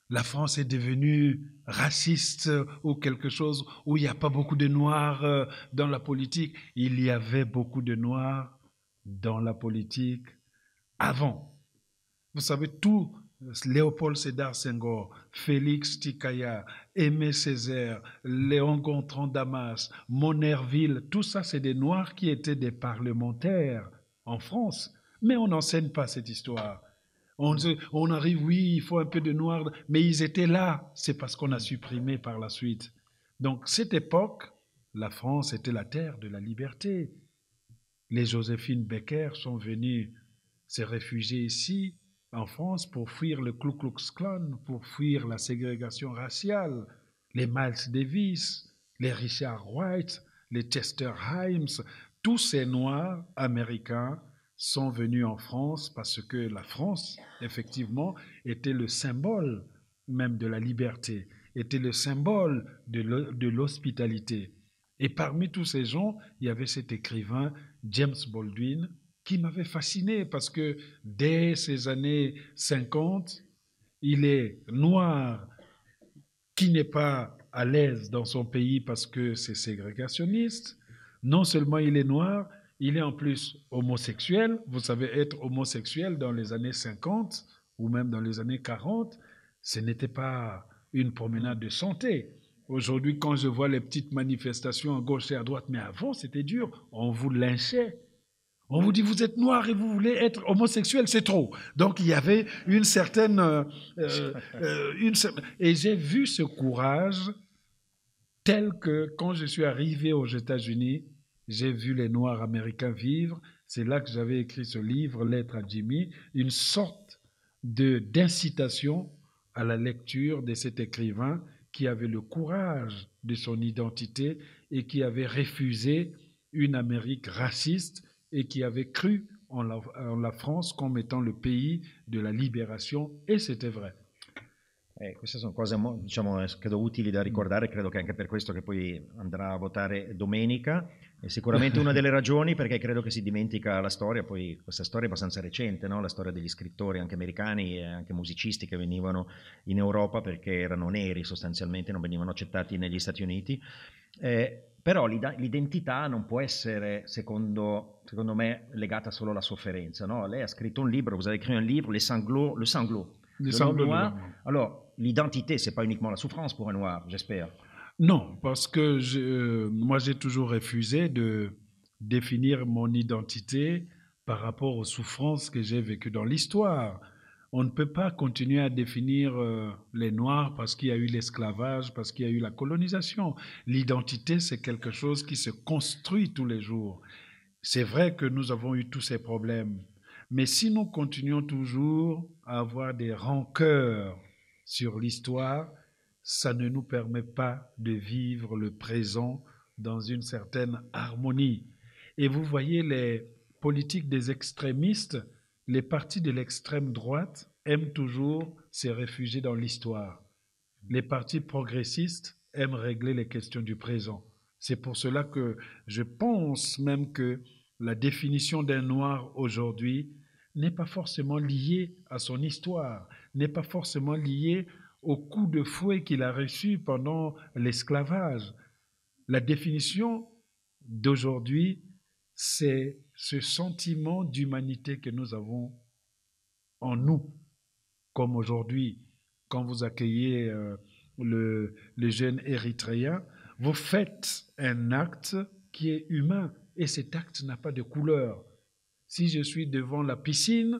la France est devenue raciste ou quelque chose où il n'y a pas beaucoup de Noirs dans la politique. Il y avait beaucoup de Noirs dans la politique avant. Vous savez, tout, Léopold Sédar Senghor, Félix Tikaya, Aimé Césaire, Léon Gontran Damas, Monerville, tout ça, c'est des Noirs qui étaient des parlementaires en France. Mais on n'enseigne pas cette histoire. On arrive, oui, il faut un peu de noirs, mais ils étaient là. C'est parce qu'on a supprimé par la suite. Donc, cette époque, la France était la terre de la liberté. Les Joséphine Baker sont venues se réfugier ici, en France, pour fuir le Ku Klux Klan, pour fuir la ségrégation raciale. Les Miles Davis, les Richard White, les Chester Himes, tous ces Noirs américains sont venus en France parce que la France, effectivement, était le symbole même de la liberté, était le symbole de l'hospitalité. Et parmi tous ces gens, il y avait cet écrivain, James Baldwin, qui m'avait fasciné parce que dès ces années 50, il est noir, qui n'est pas à l'aise dans son pays parce que c'est ségrégationniste. Non seulement il est noir, il est en plus homosexuel. Vous savez, être homosexuel dans les années 50 ou même dans les années 40, ce n'était pas une promenade de santé. Aujourd'hui, quand je vois les petites manifestations à gauche et à droite, mais avant, c'était dur. On vous lynchait. On vous dit, vous êtes noir et vous voulez être homosexuel, c'est trop. Donc, il y avait une certaine... et j'ai vu ce courage tel que quand je suis arrivé aux États-Unis, j'ai vu les Noirs américains vivre. C'est là que j'avais écrit ce livre, Lettre à Jimmy, une sorte d'incitation à la lecture de cet écrivain qui avait le courage de son identité et qui avait refusé une Amérique raciste et qui avait cru en la France comme étant le pays de la libération, et c'était vrai. Queste sono cose, diciamo, credo utili da ricordare, credo che anche per questo che poi andrà a votare domenica, è sicuramente una delle ragioni perché credo che si dimentica la storia, poi questa storia è abbastanza recente, no? La storia degli scrittori anche americani e anche musicisti che venivano in Europa perché erano neri sostanzialmente, non venivano accettati negli Stati Uniti. Però l'identità non può essere, secondo me, legata solo alla sofferenza. No? Lei a scritto un livre, vous avez écrit un livre, Le sanglot Les de l'homme sanglots de noir. l'homme. Alors, l'identité, c'est pas uniquement la souffrance pour un noir, j'espère. Non, parce que moi j'ai toujours refusé de définir mon identité par rapport aux souffrances que j'ai vécues dans l'histoire. On ne peut pas continuer à définir les Noirs parce qu'il y a eu l'esclavage, parce qu'il y a eu la colonisation. L'identité, c'est quelque chose qui se construit tous les jours. C'est vrai que nous avons eu tous ces problèmes, mais si nous continuons toujours à avoir des rancœurs sur l'histoire, ça ne nous permet pas de vivre le présent dans une certaine harmonie. Et vous voyez les politiques des extrémistes, les partis de l'extrême droite aiment toujours se réfugier dans l'histoire. Les partis progressistes aiment régler les questions du présent. C'est pour cela que je pense même que la définition d'un noir aujourd'hui n'est pas forcément liée à son histoire, n'est pas forcément liée au coup de fouet qu'il a reçu pendant l'esclavage. La définition d'aujourd'hui, c'est ce sentiment d'humanité que nous avons en nous, comme aujourd'hui, quand vous accueillez le jeune érythréen, vous faites un acte qui est humain et cet acte n'a pas de couleur. Si je suis devant la piscine,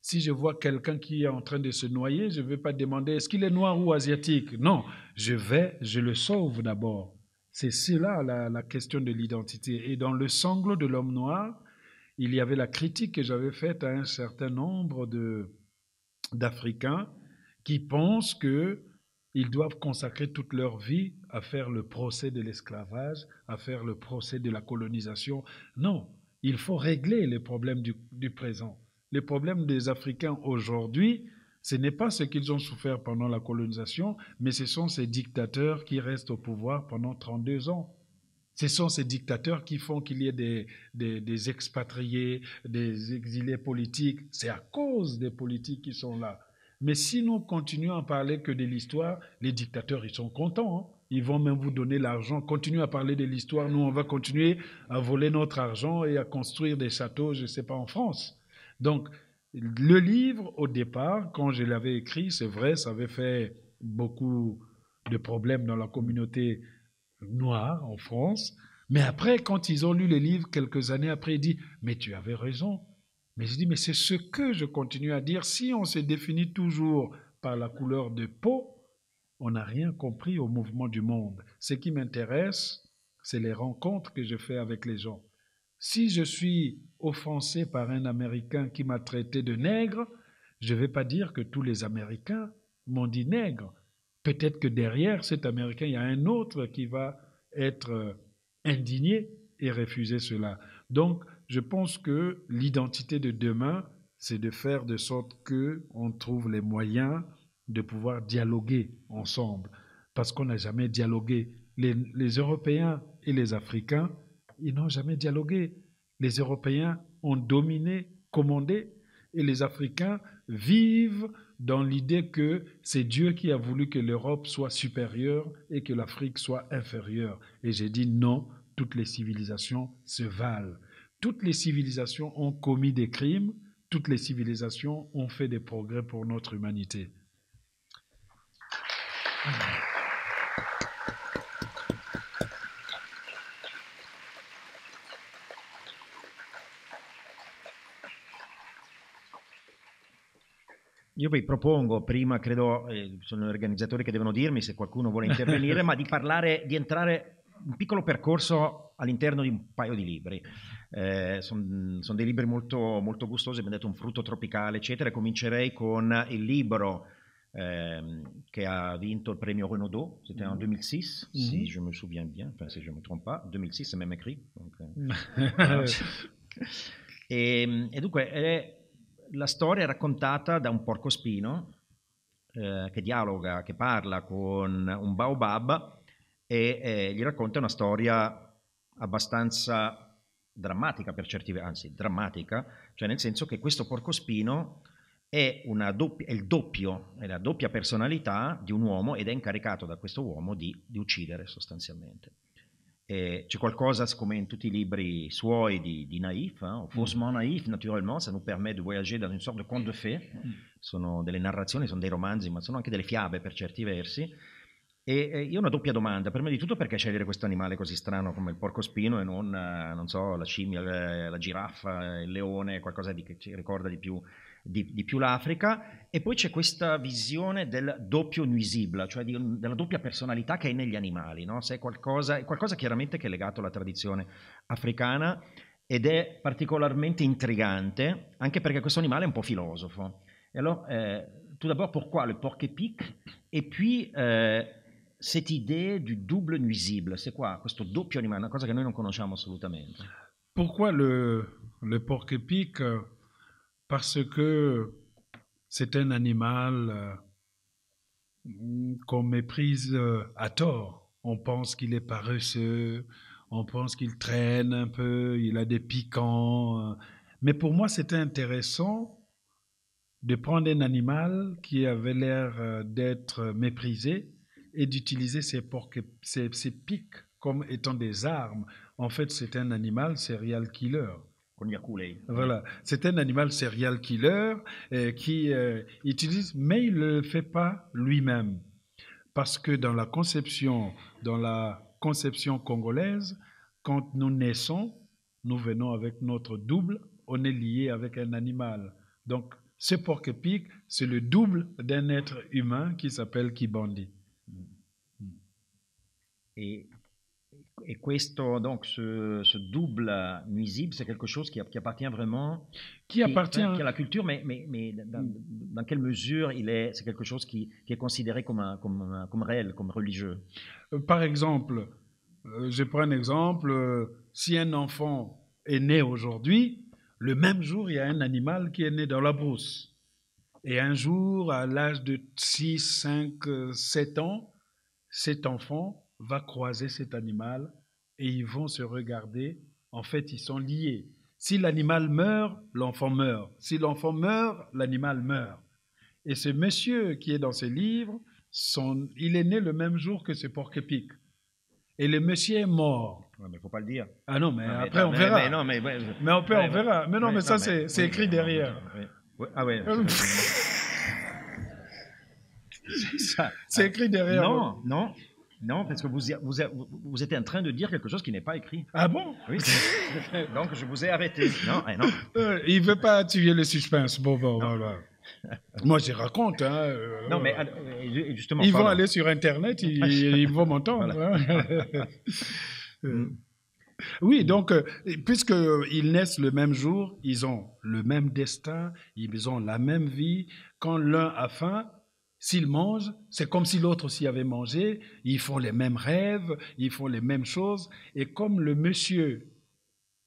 si je vois quelqu'un qui est en train de se noyer, je ne vais pas demander est-ce qu'il est noir ou asiatique. Non, je le sauve d'abord. C'est cela la question de l'identité. Et dans le sanglot de l'homme noir, il y avait la critique que j'avais faite à un certain nombre d'Africains qui pensent qu'ils doivent consacrer toute leur vie à faire le procès de l'esclavage, à faire le procès de la colonisation. Non, il faut régler les problèmes du présent. Les problèmes des Africains aujourd'hui, ce n'est pas ce qu'ils ont souffert pendant la colonisation, mais ce sont ces dictateurs qui restent au pouvoir pendant 32 ans. Ce sont ces dictateurs qui font qu'il y ait des expatriés, des exilés politiques. C'est à cause des politiques qui sont là. Mais si nous continuons à parler que de l'histoire, les dictateurs, ils sont contents. Hein. Ils vont même vous donner l'argent. Continuez à parler de l'histoire. Nous, on va continuer à voler notre argent et à construire des châteaux, je ne sais pas, en France. Donc, le livre, au départ, quand je l'avais écrit, c'est vrai, ça avait fait beaucoup de problèmes dans la communauté noire en France. Mais après, quand ils ont lu le livre, quelques années après, ils disent « Mais tu avais raison ». Mais je dis « Mais c'est ce que je continue à dire. Si on se définit toujours par la couleur de peau, on n'a rien compris au mouvement du monde. Ce qui m'intéresse, c'est les rencontres que je fais avec les gens. Si je suis offensé par un Américain qui m'a traité de nègre, je ne vais pas dire que tous les Américains m'ont dit nègre. Peut-être que derrière cet Américain, il y a un autre qui va être indigné et refuser cela. Donc, je pense que l'identité de demain, c'est de faire de sorte qu'on trouve les moyens de pouvoir dialoguer ensemble. Parce qu'on n'a jamais dialogué. Les Européens et les Africains, ils n'ont jamais dialogué. Les Européens ont dominé, commandé, et les Africains vivent dans l'idée que c'est Dieu qui a voulu que l'Europe soit supérieure et que l'Afrique soit inférieure. Et j'ai dit non, toutes les civilisations se valent. Toutes les civilisations ont commis des crimes, toutes les civilisations ont fait des progrès pour notre humanité. Io vi propongo, prima credo, sono gli organizzatori che devono dirmi se qualcuno vuole intervenire, ma di entrare un piccolo percorso all'interno di un paio di libri. Sono dei libri molto, molto gustosi, abbiamo detto Un frutto tropicale, eccetera. Comincerei con il libro che ha vinto il premio Renaudot, c'était en 2006, si je me souviens bien, enfin si je ne me trompe pas, 2006 c'est même écrit. Donc, e dunque è la storia è raccontata da un porcospino che dialoga, che parla con un baobab e gli racconta una storia abbastanza drammatica per certi versi, anzi drammatica, cioè nel senso che questo porcospino è la doppia personalità di un uomo ed è incaricato da questo uomo di uccidere sostanzialmente. E c'è qualcosa, come in tutti i libri suoi, di naïf, o faussement naïf, naturellement, ça nous permet de voyager dans une sorte de conte de fées. Sono delle narrazioni, sono dei romanzi, ma sono anche delle fiabe per certi versi. E io ho una doppia domanda, prima di tutto perché scegliere questo animale così strano come il porcospino e non so, la scimmia, la giraffa, il leone, qualcosa che ci ricorda di più l'Africa, e poi c'è questa visione del doppio nuisible, cioè della doppia personalità che è negli animali, no? Se è qualcosa chiaramente che è legato alla tradizione africana ed è particolarmente intrigante, anche perché questo animale è un po' filosofo. E allora, tout d'abord, pourquoi le porc-épic? E puis, cette idée du double nuisible, c'est quoi questo doppio animale, una cosa che noi non conosciamo assolutamente. Pourquoi le porc-épic? Parce que c'est un animal qu'on méprise à tort. On pense qu'il est paresseux, on pense qu'il traîne un peu, il a des piquants. Mais pour moi, c'était intéressant de prendre un animal qui avait l'air d'être méprisé et d'utiliser ses pics comme étant des armes. En fait, c'est un animal serial killer. Voilà, c'est un animal serial killer qui utilise, mais il ne le fait pas lui-même. Parce que dans la conception congolaise, quand nous naissons, nous venons avec notre double, on est lié avec un animal. Donc, ce porc-épic, c'est le double d'un être humain qui s'appelle Kibandi. Et questo, donc, ce double nuisible, c'est quelque chose qui appartient vraiment à la culture, mais dans quelle mesure c'est quelque chose qui est considéré comme réel, comme religieux? Par exemple, je prends un exemple, si un enfant est né aujourd'hui, le même jour, il y a un animal qui est né dans la brousse. Et un jour, à l'âge de 6, 5, 7 ans, cet enfant va croiser cet animal et ils vont se regarder. En fait, ils sont liés. Si l'animal meurt, l'enfant meurt. Si l'enfant meurt, l'animal meurt. Et ce monsieur qui est dans ce livre, il est né le même jour que ce porc-épic. Et le monsieur est mort. Ouais, mais il ne faut pas le dire. Ah non, mais après on verra. Mais après on verra. Mais non, mais ça c'est écrit derrière. Ah ouais. C'est écrit derrière. Non, parce que vous étiez en train de dire quelque chose qui n'est pas écrit. Ah bon? Oui. Donc je vous ai arrêté. Non. Il ne veut pas tuer le suspense. Bon. Voilà. Moi, je raconte. Non, mais justement. Ils vont aller sur Internet, ils vont m'entendre. Voilà. Oui, donc, puisqu'ils naissent le même jour, ils ont le même destin, ils ont la même vie. Quand l'un a faim, s'il mange, c'est comme si l'autre aussi avait mangé. Ils font les mêmes rêves, ils font les mêmes choses. Et comme le monsieur,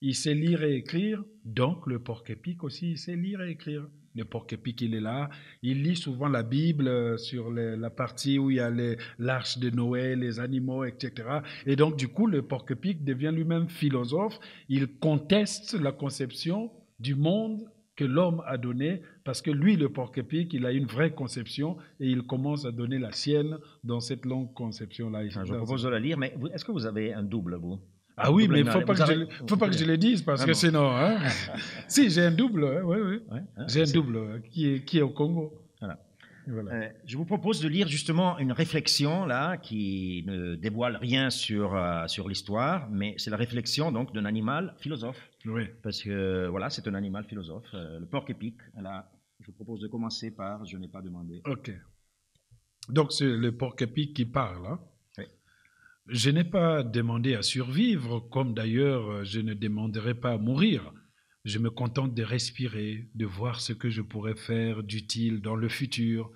il sait lire et écrire, donc le porc-épic aussi, il sait lire et écrire. Le porc-épic, il est là. Il lit souvent la Bible sur la partie où il y a l'arche de Noé, les animaux, etc. Et donc, du coup, le porc-épic devient lui-même philosophe. Il conteste la conception du monde que l'homme a donné, parce que lui, le porc-épic, il a une vraie conception et il commence à donner la sienne dans cette longue conception-là. Je vous propose de la lire, mais est-ce que vous avez un double, vous? Ah oui, mais il ne faut pas que je le dise, parce que sinon... Hein, si, j'ai un double, oui. J'ai un double qui est au Congo. Voilà. Je vous propose de lire justement une réflexion là qui ne dévoile rien sur l'histoire, mais c'est la réflexion donc d'un animal philosophe. Oui. Parce que voilà, c'est un animal philosophe, le porc-épic. Là, je vous propose de commencer par je n'ai pas demandé. Ok. Donc c'est le porc-épic qui parle. Hein? Oui. Je n'ai pas demandé à survivre, comme d'ailleurs je ne demanderai pas à mourir. Je me contente de respirer, de voir ce que je pourrais faire d'utile dans le futur.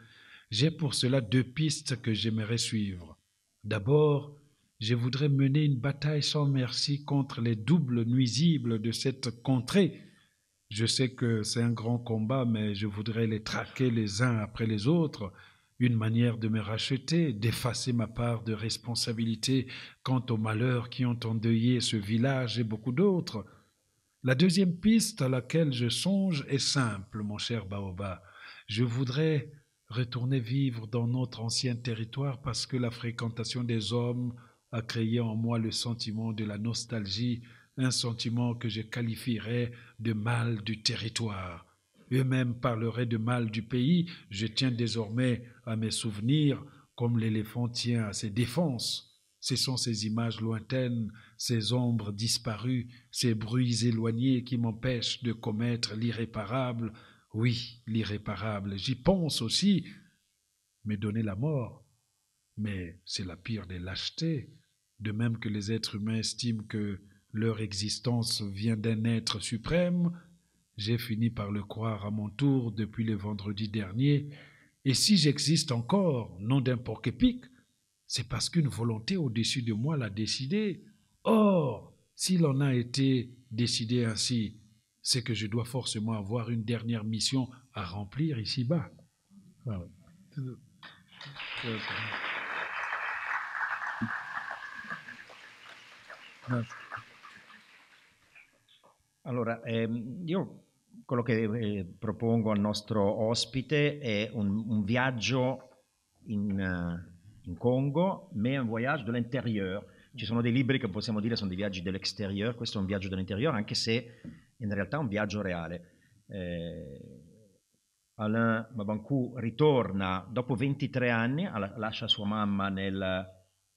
J'ai pour cela 2 pistes que j'aimerais suivre. D'abord, je voudrais mener une bataille sans merci contre les doubles nuisibles de cette contrée. Je sais que c'est un grand combat, mais je voudrais les traquer les uns après les autres. Une manière de me racheter, d'effacer ma part de responsabilité quant aux malheurs qui ont endeuillé ce village et beaucoup d'autres. La deuxième piste à laquelle je songe est simple, mon cher Baoba. Je voudrais retourner vivre dans notre ancien territoire parce que la fréquentation des hommes a créé en moi le sentiment de la nostalgie, un sentiment que je qualifierais de mal du territoire. Eux-mêmes parleraient de mal du pays. Je tiens désormais à mes souvenirs comme l'éléphant tient à ses défenses. Ce sont ces images lointaines, ces ombres disparues, ces bruits éloignés qui m'empêchent de commettre l'irréparable. Oui, l'irréparable. J'y pense aussi, me donner la mort. Mais c'est la pire des lâchetés. De même que les êtres humains estiment que leur existence vient d'un être suprême, j'ai fini par le croire à mon tour depuis le vendredi dernier. Et si j'existe encore, non d'un porc-épic, c'est parce qu'une volonté au-dessus de moi l'a décidé. Or, s'il en a été décidé ainsi, c'est que je dois forcément avoir une dernière mission à remplir ici-bas. Voilà. Allora, io quello che propongo al nostro ospite è un viaggio in Congo, mais un voyage de l'intérieur. Ci sono dei libri che possiamo dire sono dei viaggi dell'extérieur, questo è un viaggio dell'interieur, anche se in realtà è un viaggio reale. Alain Mabancou ritorna dopo 23 anni, lascia sua mamma nel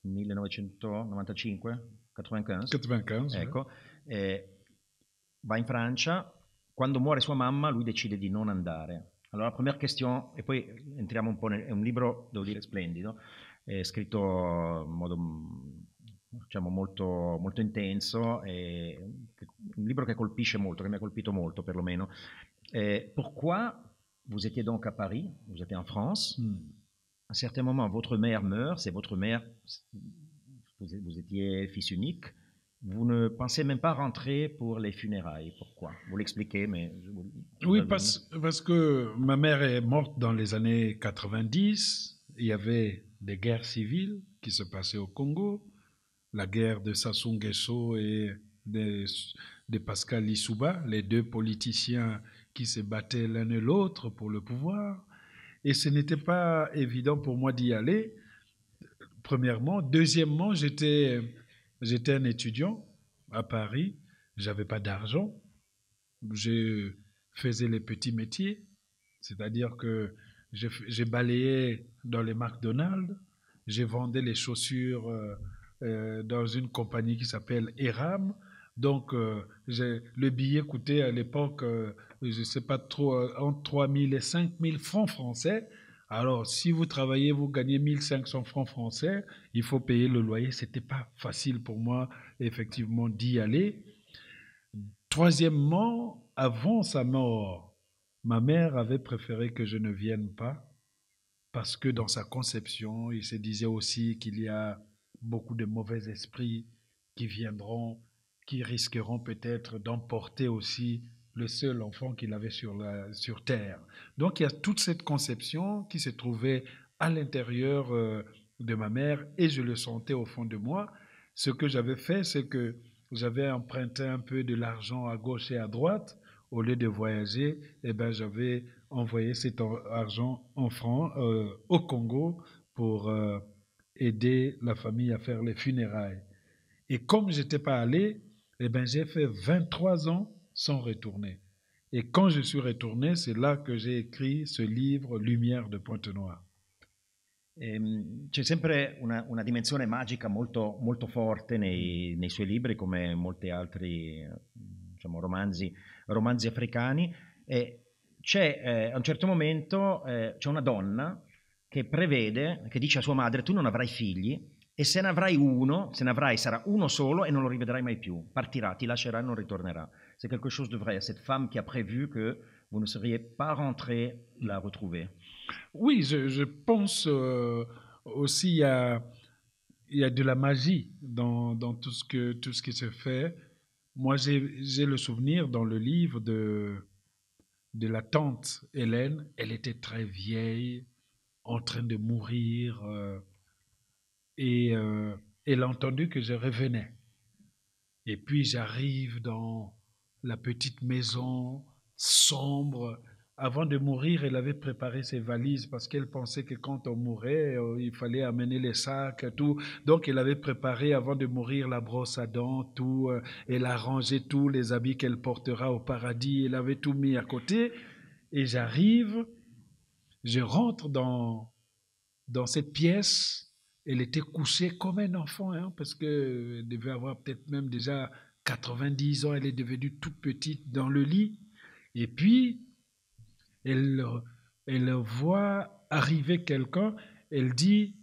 1995, 95, 95, ecco, va in Francia. Quando muore sua mamma, lui decide di non andare. Allora, la prima questione, e poi entriamo un po' è un libro, devo dire, splendido, è scritto in modo, diciamo, molto, molto intenso, un libro che colpisce molto, che mi ha colpito molto perlomeno. Pourquoi vous étiez donc à Paris, vous étiez en France, à un certain moment, votre mère meurt, c'est votre mère, vous étiez fils unique, vous ne pensez même pas rentrer pour les funérailles. Pourquoi? Vous l'expliquez, mais... Oui, parce que ma mère est morte dans les années 90. Il y avait des guerres civiles qui se passaient au Congo, la guerre de Sassou Nguesso et de Pascal Lissouba, les deux politiciens qui se battaient l'un et l'autre pour le pouvoir. Et ce n'était pas évident pour moi d'y aller, premièrement. Deuxièmement, j'étais un étudiant à Paris, j'avais pas d'argent, je faisais les petits métiers, c'est-à-dire que j'ai balayé dans les McDonald's, j'ai vendu les chaussures dans une compagnie qui s'appelle Eram. Donc, le billet coûtait à l'époque, je ne sais pas trop, entre 3 000 et 5 000 francs français. Alors, si vous travaillez, vous gagnez 1 500 francs français, il faut payer le loyer. Ce n'était pas facile pour moi, effectivement, d'y aller. Troisièmement, avant sa mort, ma mère avait préféré que je ne vienne pas parce que dans sa conception, il se disait aussi qu'il y a beaucoup de mauvais esprits qui viendront, qui risqueront peut-être d'emporter aussi le seul enfant qu'il avait sur Terre. Donc il y a toute cette conception qui se trouvait à l'intérieur de ma mère et je le sentais au fond de moi. Ce que j'avais fait, c'est que j'avais emprunté un peu de l'argent à gauche et à droite. Au lieu de voyager, eh ben, j'avais envoyé cet argent en francs au Congo pour aider la famille à faire les funérailles. Et comme je n'étais pas allé, eh ben, j'ai fait 23 ans sans retourner. Et quand je suis retourné, c'est là que j'ai écrit ce livre Lumière de Pointe-Noire. C'è sempre una dimensione magica molto, molto forte nei suoi libri, come molti altri diciamo, romanzi africani. C'è a un certo momento c'è una donna che prevede, che dice a sua madre: tu non avrai figli, e se ne avrai uno, sarà uno solo e non lo rivedrai mai più. Partirà, ti lascerà e non ritornerà. C'est quelque chose de vrai. Cette femme qui a prévu que vous ne seriez pas rentré la retrouver. Oui, je pense aussi il y a de la magie dans tout ce qui se fait. Moi, j'ai le souvenir dans le livre de la tante Hélène. Elle était très vieille, en train de mourir, et elle a entendu que je revenais. Et puis j'arrive dans la petite maison sombre, avant de mourir, elle avait préparé ses valises parce qu'elle pensait que quand on mourait, il fallait amener les sacs, tout. Donc, elle avait préparé avant de mourir la brosse à dents, tout. Elle a rangé tous les habits qu'elle portera au paradis. Elle avait tout mis à côté. Et j'arrive, je rentre dans cette pièce. Elle était couchée comme un enfant, hein, parce qu'elle devait avoir peut-être même déjà 90 ans. Elle est devenue toute petite dans le lit. Et puis, elle, elle voit arriver quelqu'un, elle dit,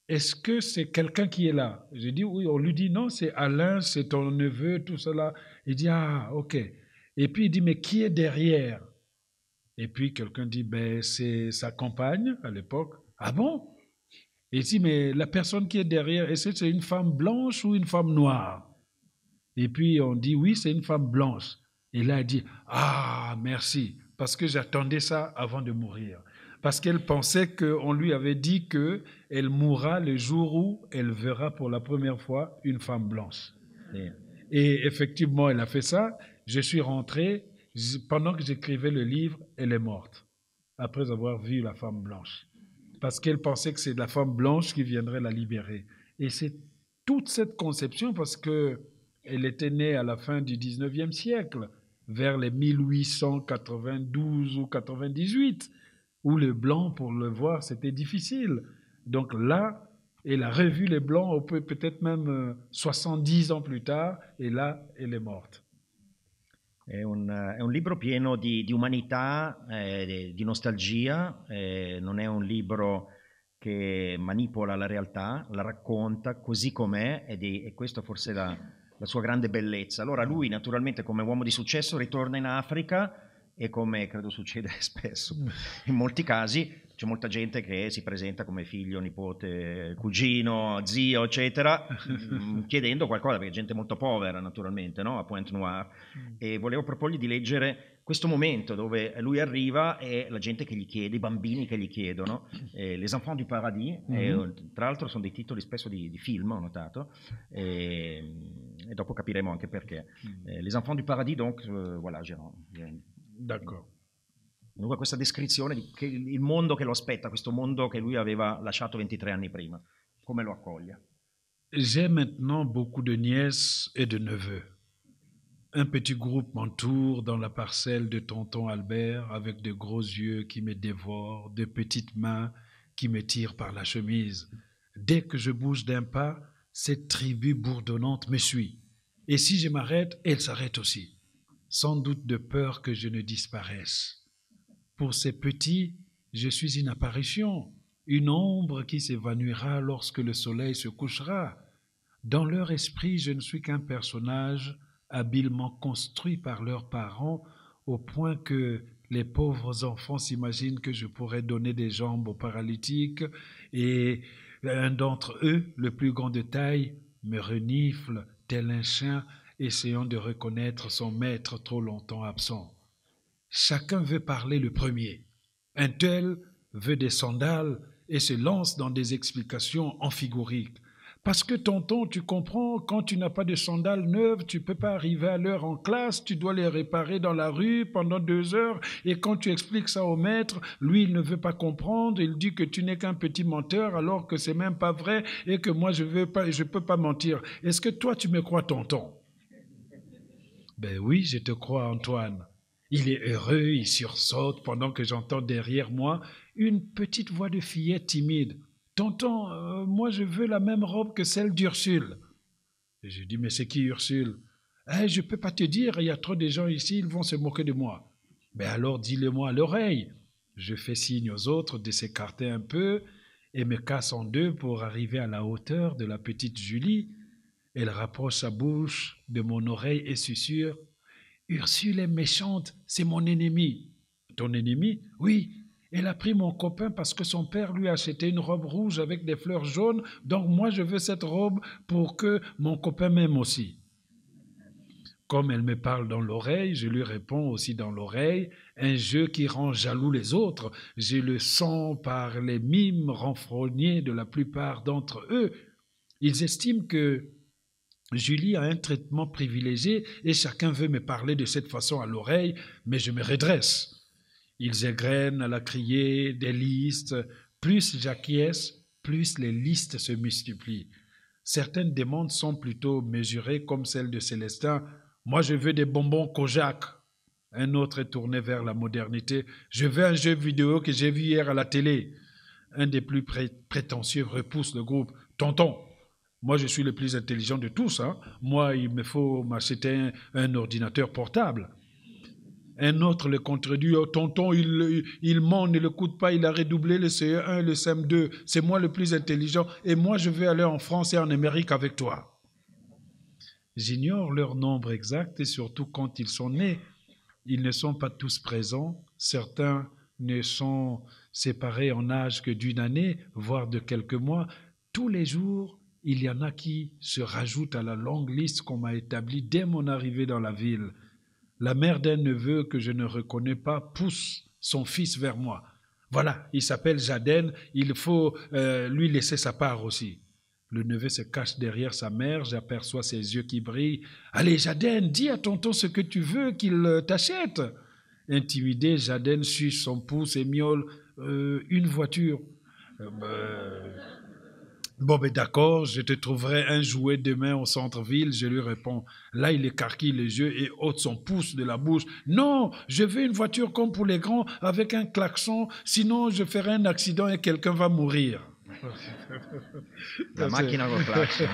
est-ce que c'est quelqu'un qui est là? Je dis, oui, on lui dit, non, c'est Alain, c'est ton neveu, tout cela. Il dit, ah, ok. Et puis il dit, mais qui est derrière? Et puis quelqu'un dit, ben, c'est sa compagne à l'époque. Ah bon? Et il dit, mais la personne qui est derrière, est-ce que c'est une femme blanche ou une femme noire? Et puis on dit, oui, c'est une femme blanche. Et là, elle dit, ah, merci, parce que j'attendais ça avant de mourir. Parce qu'elle pensait qu'on lui avait dit qu'elle mourra le jour où elle verra pour la première fois une femme blanche. Et effectivement, elle a fait ça. Je suis rentré, pendant que j'écrivais le livre, elle est morte, après avoir vu la femme blanche. Parce qu'elle pensait que c'est la femme blanche qui viendrait la libérer. Et c'est toute cette conception, parce qu'elle était née à la fin du 19e siècle, vers les 1892 ou 98, où les blancs, pour le voir, c'était difficile. Donc là, elle a revu les blancs peut-être même 70 ans plus tard, et là, elle est morte. È un libro pieno di umanità, di nostalgia, non è un libro che manipola la realtà, la racconta così com'è e questo forse è la sua grande bellezza. Allora lui naturalmente come uomo di successo ritorna in Africa e come credo succede spesso in molti casi c'è molta gente che si presenta come figlio, nipote, cugino, zio, eccetera, chiedendo qualcosa, perché è gente molto povera naturalmente, no? A Pointe-Noire. E volevo proporgli di leggere questo momento dove lui arriva e la gente che gli chiede, i bambini che gli chiedono, Les Enfants du Paradis, tra l'altro sono dei titoli spesso di film, ho notato, e dopo capiremo anche perché. Les Enfants du Paradis, donc, voilà, Gérard. D'accord. Dunque questa descrizione di il mondo che lo aspetta, questo mondo che lui aveva lasciato 23 anni prima, come lo accoglie? J'ai maintenant beaucoup de nièces et de neveux. Un petit groupe m'entoure dans la parcelle de tonton Albert avec de gros yeux qui me dévorent, de petites mains qui me tirent par la chemise. Dès que je bouge d'un pas, cette tribu bourdonnante me suit. Et si je m'arrête, elle s'arrête aussi, sans doute de peur que je ne disparaisse. Pour ces petits, je suis une apparition, une ombre qui s'évanouira lorsque le soleil se couchera. Dans leur esprit, je ne suis qu'un personnage habilement construit par leurs parents au point que les pauvres enfants s'imaginent que je pourrais donner des jambes aux paralytiques et un d'entre eux, le plus grand de taille, me renifle tel un chien essayant de reconnaître son maître trop longtemps absent. Chacun veut parler le premier. Un tel veut des sandales et se lance dans des explications amphigoriques. Parce que tonton, tu comprends, quand tu n'as pas de sandales neuves, tu ne peux pas arriver à l'heure en classe, tu dois les réparer dans la rue pendant 2 heures, et quand tu expliques ça au maître, lui, il ne veut pas comprendre, il dit que tu n'es qu'un petit menteur, alors que c'est même pas vrai, et que moi, je peux pas mentir. Est-ce que toi, tu me crois, tonton? Ben oui, je te crois, Antoine. Il est heureux, il sursaute pendant que j'entends derrière moi une petite voix de fillette timide. « Tonton, moi je veux la même robe que celle d'Ursule. » Et je dis « Mais c'est qui Ursule ?»« Je ne peux pas te dire, il y a trop de gens ici, ils vont se moquer de moi. » « Ben alors dis-le-moi à l'oreille. » Je fais signe aux autres de s'écarter un peu et me casse en deux pour arriver à la hauteur de la petite Julie. Elle rapproche sa bouche de mon oreille et susurre. Ursule est méchante, c'est mon ennemi. Ton ennemi? Oui, elle a pris mon copain parce que son père lui a acheté une robe rouge avec des fleurs jaunes, donc moi je veux cette robe pour que mon copain m'aime aussi. Comme elle me parle dans l'oreille, je lui réponds aussi dans l'oreille, un jeu qui rend jaloux les autres. Je le sens par les mimes renfrognés de la plupart d'entre eux. Ils estiment que Julie a un traitement privilégié et chacun veut me parler de cette façon à l'oreille, mais je me redresse. Ils égrènent à la criée des listes. Plus j'acquiesce, plus les listes se multiplient. Certaines demandes sont plutôt mesurées comme celle de Célestin. Moi, je veux des bonbons Kojak. Un autre est tourné vers la modernité. Je veux un jeu vidéo que j'ai vu hier à la télé. Un des plus prétentieux repousse le groupe. Tonton, moi je suis le plus intelligent de tous. Hein. Moi, il me faut m'acheter un ordinateur portable. Un autre le contredit. Oh, tonton, il ment, ne l'écoute pas, il a redoublé le CE1 et le CM2. C'est moi le plus intelligent et moi je vais aller en France et en Amérique avec toi. J'ignore leur nombre exact et surtout quand ils sont nés. Ils ne sont pas tous présents. Certains ne sont séparés en âge que d'une année, voire de quelques mois. Tous les jours, il y en a qui se rajoutent à la longue liste qu'on m'a établie dès mon arrivée dans la ville. La mère d'un neveu que je ne reconnais pas pousse son fils vers moi. Voilà, il s'appelle Jaden, il faut lui laisser sa part aussi. Le neveu se cache derrière sa mère, j'aperçois ses yeux qui brillent. Allez, Jaden, dis à tonton ce que tu veux qu'il t'achète. Intimidé, Jaden suce son pouce et miaule une voiture. Bon, ben d'accord, je te trouverai un jouet demain au centre-ville. Je lui réponds. Là, il écarquille les yeux et ôte son pouce de la bouche. Non, je veux une voiture comme pour les grands, avec un klaxon, sinon je ferai un accident et quelqu'un va mourir. La macchina col clacson.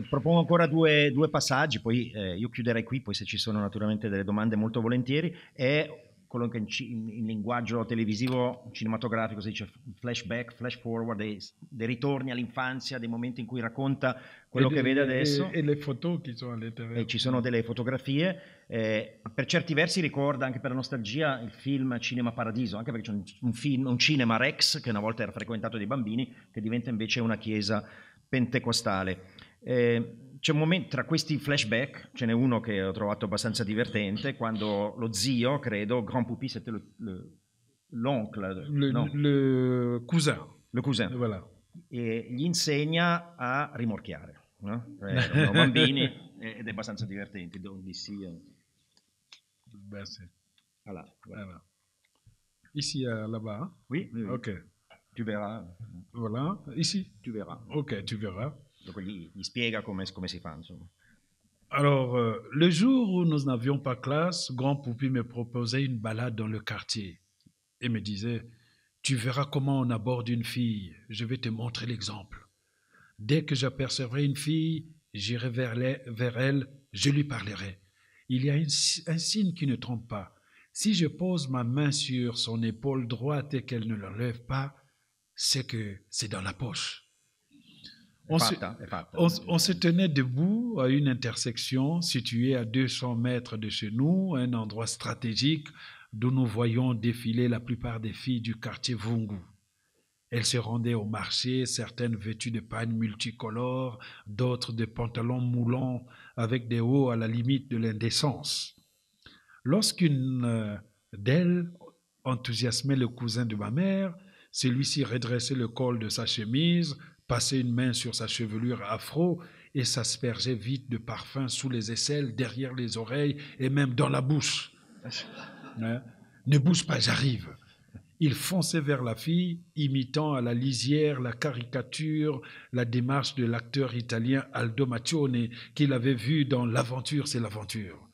Propongo ancora due passaggi, poi io chiuderei qui, poi se ci sono naturalmente delle domande molto volentieri. È quello che in linguaggio televisivo cinematografico si dice flashback, flash forward, dei ritorni all'infanzia, dei momenti in cui racconta quello che vede adesso. E le foto che sono all'interno. E ci sono delle fotografie, per certi versi ricorda anche per la nostalgia il film Cinema Paradiso, anche perché c'è un cinema Rex che una volta era frequentato dai bambini, che diventa invece una chiesa pentecostale. C'è un momento tra questi flashback, ce n'è uno che ho trovato abbastanza divertente, quando lo zio, credo, Grand Poupie, c'était l'oncle, le cousin. Le cousin. Voilà. E gli insegna a rimorchiare. No? Erano bambini ed è abbastanza divertente. Merci. Voilà. Ici, là-bas. Hein? Oui, oui, oui. Ok. Tu verras. Voilà. Ici. Tu verras. Ok, tu verras. Donc, gli spiega come si fa, insomma. Alors, le jour où nous n'avions pas classe, Grand Poupie me proposait une balade dans le quartier et me disait « Tu verras comment on aborde une fille, je vais te montrer l'exemple. » Dès que j'apercevrai une fille, j'irai vers elle, je lui parlerai. Il y a un signe qui ne trompe pas. Si je pose ma main sur son épaule droite et qu'elle ne l'enlève pas, c'est que c'est dans la poche. On se tenait debout à une intersection située à 200 mètres de chez nous, un endroit stratégique d'où nous voyions défiler la plupart des filles du quartier Vungu. Elles se rendaient au marché, certaines vêtues de pagnes multicolores, d'autres de pantalons moulants avec des hauts à la limite de l'indécence. Lorsqu'une d'elles enthousiasmait le cousin de ma mère, celui-ci redressait le col de sa chemise, passait une main sur sa chevelure afro et s'aspergeait vite de parfum sous les aisselles, derrière les oreilles et même dans la bouche. Ne bouge pas, j'arrive. Il fonçait vers la fille, imitant à la lisière la caricature, la démarche de l'acteur italien Aldo Maccione qu'il avait vu dans L'aventure, c'est l'aventure.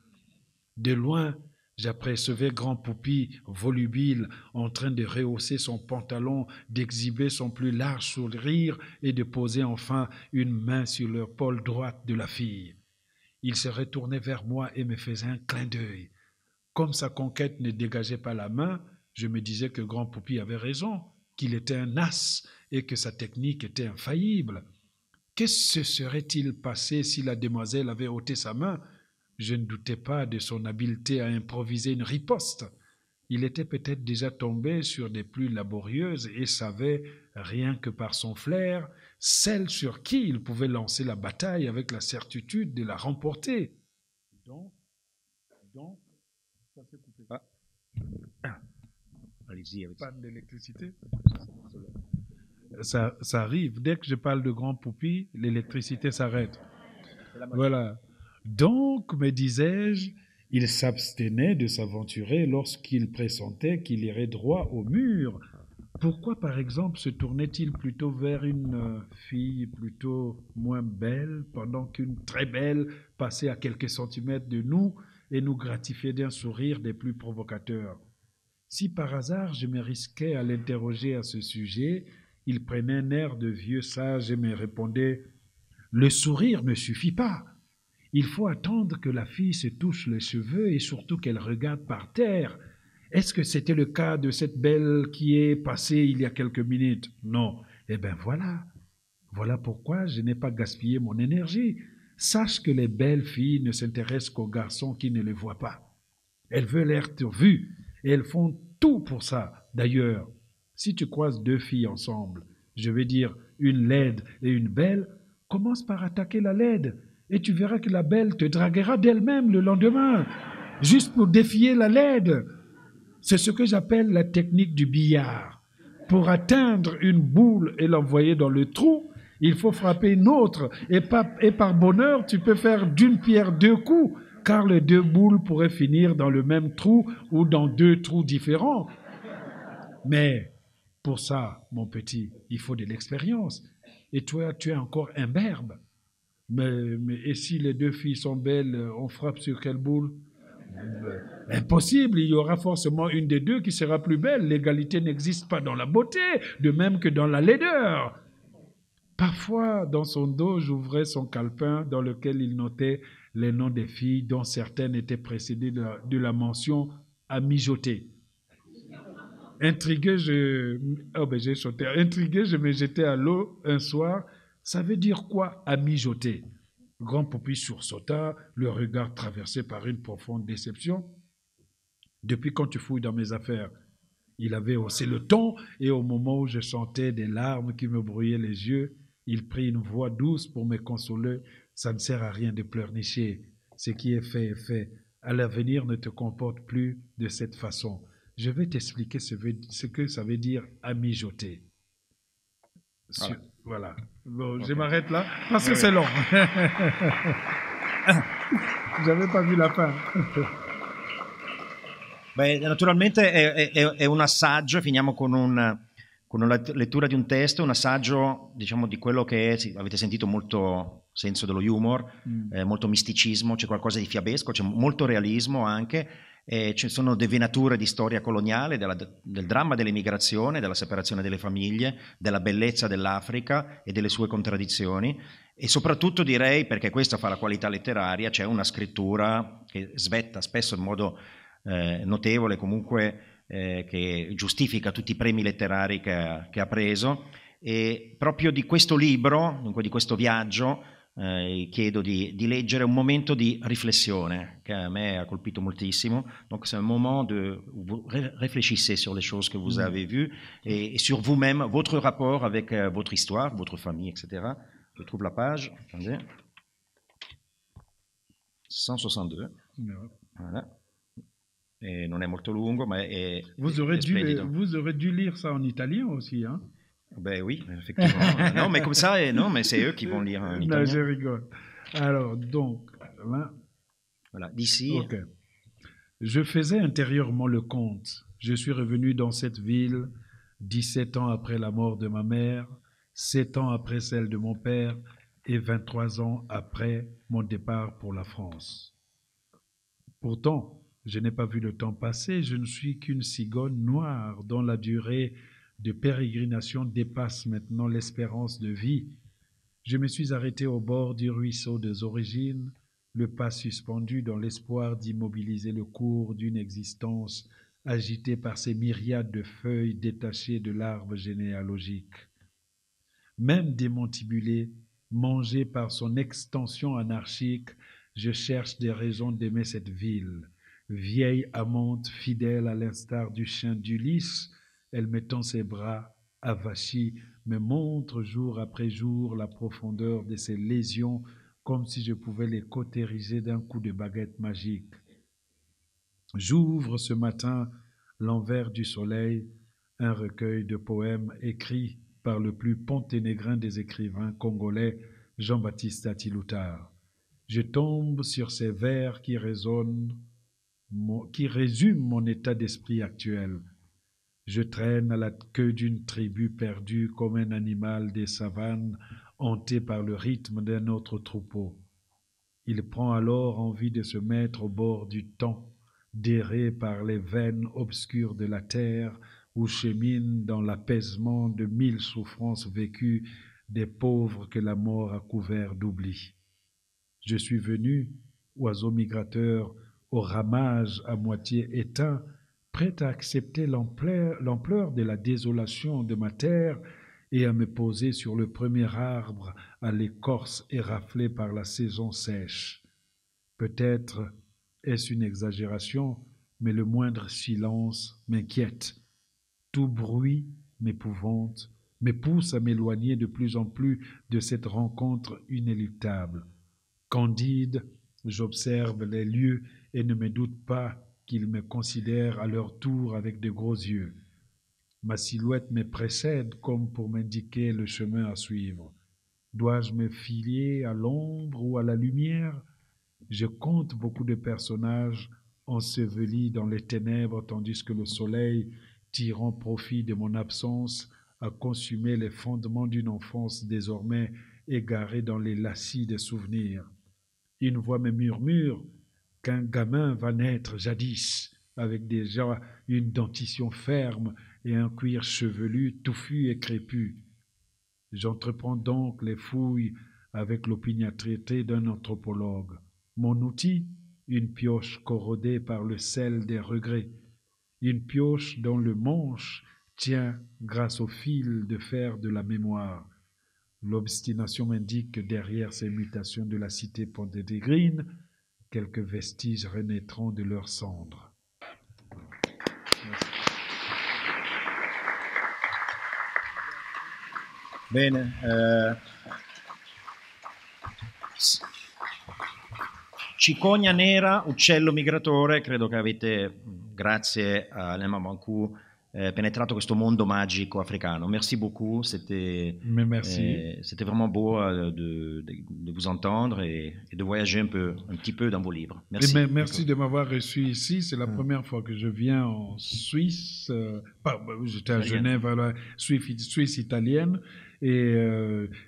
De loin, j'apercevais Grand Poupie, volubile, en train de rehausser son pantalon, d'exhiber son plus large sourire et de poser enfin une main sur l'épaule droite de la fille. Il se retournait vers moi et me faisait un clin d'œil. Comme sa conquête ne dégageait pas la main, je me disais que Grand Poupie avait raison, qu'il était un as et que sa technique était infaillible. Qu'est-ce se serait-il passé si la demoiselle avait ôté sa main ? Je ne doutais pas de son habileté à improviser une riposte. Il était peut-être déjà tombé sur des plus laborieuses et savait, rien que par son flair, celle sur qui il pouvait lancer la bataille avec la certitude de la remporter. Donc, ça s'est coupé. Allez-y. Panne d'électricité. Ça arrive. Dès que je parle de Grand Poupie, l'électricité s'arrête. Voilà. Donc, me disais-je, il s'abstenait de s'aventurer lorsqu'il pressentait qu'il irait droit au mur. Pourquoi, par exemple, se tournait-il plutôt vers une fille plutôt moins belle, pendant qu'une très belle passait à quelques centimètres de nous et nous gratifiait d'un sourire des plus provocateurs? Si par hasard je me risquais à l'interroger à ce sujet, il prenait un air de vieux sage et me répondait: le sourire ne suffit pas. Il faut attendre que la fille se touche les cheveux et surtout qu'elle regarde par terre. Est-ce que c'était le cas de cette belle qui est passée il y a quelques minutes? Non. Eh bien voilà. Voilà pourquoi je n'ai pas gaspillé mon énergie. Sache que les belles filles ne s'intéressent qu'aux garçons qui ne les voient pas. Elles veulent être vues et elles font tout pour ça. D'ailleurs, si tu croises deux filles ensemble, je veux dire une laide et une belle, commence par attaquer la laide et tu verras que la belle te draguera d'elle-même le lendemain, juste pour défier la laide. C'est ce que j'appelle la technique du billard. Pour atteindre une boule et l'envoyer dans le trou, il faut frapper une autre. Et par bonheur, tu peux faire d'une pierre deux coups, car les deux boules pourraient finir dans le même trou ou dans deux trous différents. Mais pour ça, mon petit, il faut de l'expérience. Et toi, tu es encore imberbe. Et si les deux filles sont belles, on frappe sur quelle boule? Impossible, il y aura forcément une des deux qui sera plus belle. L'égalité n'existe pas dans la beauté, de même que dans la laideur. Parfois, dans son dos, j'ouvrais son calepin dans lequel il notait les noms des filles dont certaines étaient précédées de la mention à mijoter. Intrigué, j'ai sauté. Intrigué, je me jetais à l'eau un soir. Ça veut dire quoi, à mijoter? Grand Poupie sursauta, le regard traversé par une profonde déception. Depuis quand tu fouilles dans mes affaires? Il avait haussé le ton et au moment où je sentais des larmes qui me brouillaient les yeux, il prit une voix douce pour me consoler. Ça ne sert à rien de pleurnicher. Ce qui est fait est fait. À l'avenir, ne te comporte plus de cette façon. Je vais t'expliquer ce que ça veut dire à mijoter. Voilà. Bon, okay. Je m'arrête là parce que c'est long. J'avais pas vu la fin. Beh, naturalmente è un assaggio, finiamo con una lettura di un testo, un assaggio, diciamo, di quello che è, sì, avete sentito molto senso dello humor, molto misticismo, c'è qualcosa di fiabesco, c'è molto realismo anche, ci sono devenature di storia coloniale, del dramma dell'emigrazione, della separazione delle famiglie, della bellezza dell'Africa e delle sue contraddizioni, e soprattutto direi, perché questa fa la qualità letteraria, c'è una scrittura che svetta spesso in modo notevole, comunque che giustifica tutti i premi letterari che ha preso, e proprio di questo libro, dunque di questo viaggio, chiedo di leggere un momento di riflessione che a me ha colpito moltissimo. Donc c'est un moment de où vous réfléchissez sur les choses que vous avez vues et sur vous-même, votre rapport avec votre histoire, votre famille, etc. Je trouve la page, attendez, 162. Voilà. Et non è molto lungo, ma è vous aurez dû lire ça en italien aussi, hein? Ben oui, effectivement. Non, mais comme ça, non, mais c'est eux qui vont lire en italien. Non, je rigole. Alors, donc, là. Voilà, d'ici. Ok. Je faisais intérieurement le compte. Je suis revenu dans cette ville 17 ans après la mort de ma mère, 7 ans après celle de mon père et 23 ans après mon départ pour la France. Pourtant, je n'ai pas vu le temps passer, je ne suis qu'une cigogne noire dont la durée de pérégrination dépasse maintenant l'espérance de vie. Je me suis arrêté au bord du ruisseau des origines, le pas suspendu dans l'espoir d'immobiliser le cours d'une existence agitée par ces myriades de feuilles détachées de l'arbre généalogique. Même démantibulé, mangé par son extension anarchique, je cherche des raisons d'aimer cette ville. Vieille amante fidèle à l'instar du chien d'Ulysse, elle me tend ses bras, avachis, me montre jour après jour la profondeur de ses lésions, comme si je pouvais les cautériser d'un coup de baguette magique. J'ouvre ce matin l'envers du soleil, un recueil de poèmes écrits par le plus ponténégrin des écrivains congolais, Jean-Baptiste Atiloutar. Je tombe sur ces vers qui résument mon état d'esprit actuel. Je traîne à la queue d'une tribu perdue comme un animal des savanes hanté par le rythme d'un autre troupeau. Il prend alors envie de se mettre au bord du temps, d'errer par les veines obscures de la terre où cheminent dans l'apaisement de 1000 souffrances vécues des pauvres que la mort a couverts d'oubli. Je suis venu, oiseau migrateur, au ramage à moitié éteint, prêt à accepter l'ampleur de la désolation de ma terre et à me poser sur le premier arbre à l'écorce éraflée par la saison sèche. Peut-être est-ce une exagération, mais le moindre silence m'inquiète. Tout bruit m'épouvante, me pousse à m'éloigner de plus en plus de cette rencontre inéluctable. Candide, j'observe les lieux et ne me doute pas qu'ils me considèrent à leur tour avec de gros yeux. Ma silhouette me précède comme pour m'indiquer le chemin à suivre. Dois-je me fier à l'ombre ou à la lumière? Je compte beaucoup de personnages ensevelis dans les ténèbres tandis que le soleil, tirant profit de mon absence, a consumé les fondements d'une enfance désormais égarée dans les lacis des souvenirs. Une voix me murmure qu'un gamin va naître jadis, avec déjà une dentition ferme et un cuir chevelu touffu et crépu. J'entreprends donc les fouilles avec l'opiniâtreté d'un anthropologue. Mon outil, une pioche corrodée par le sel des regrets, une pioche dont le manche tient grâce au fil de fer de la mémoire. L'obstination m'indique que derrière ces mutations de la cité pontégrine, quelques vestiges renaîtront de leurs cendres. Bene, cicogna nera, uccello migratore, credo che avete, grazie a Lema Bankou, penetrato questo mondo magico africano. Merci beaucoup, c'était vraiment beau de vous entendre et de voyager un petit peu dans vos livres. Merci. Merci de m'avoir reçu ici. C'est la première fois que je viens en Suisse. J'étais à Genève, alors, Suisse italienne. Et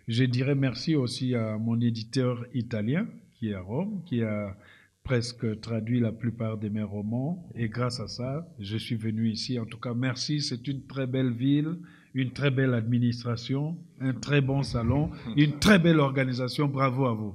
je dirais merci aussi à mon éditeur italien qui est à Rome, qui a presque traduit la plupart de mes romans, et grâce à ça, je suis venu ici. En tout cas, merci, c'est une très belle ville, une très belle administration, un très bon salon, une très belle organisation. Bravo à vous.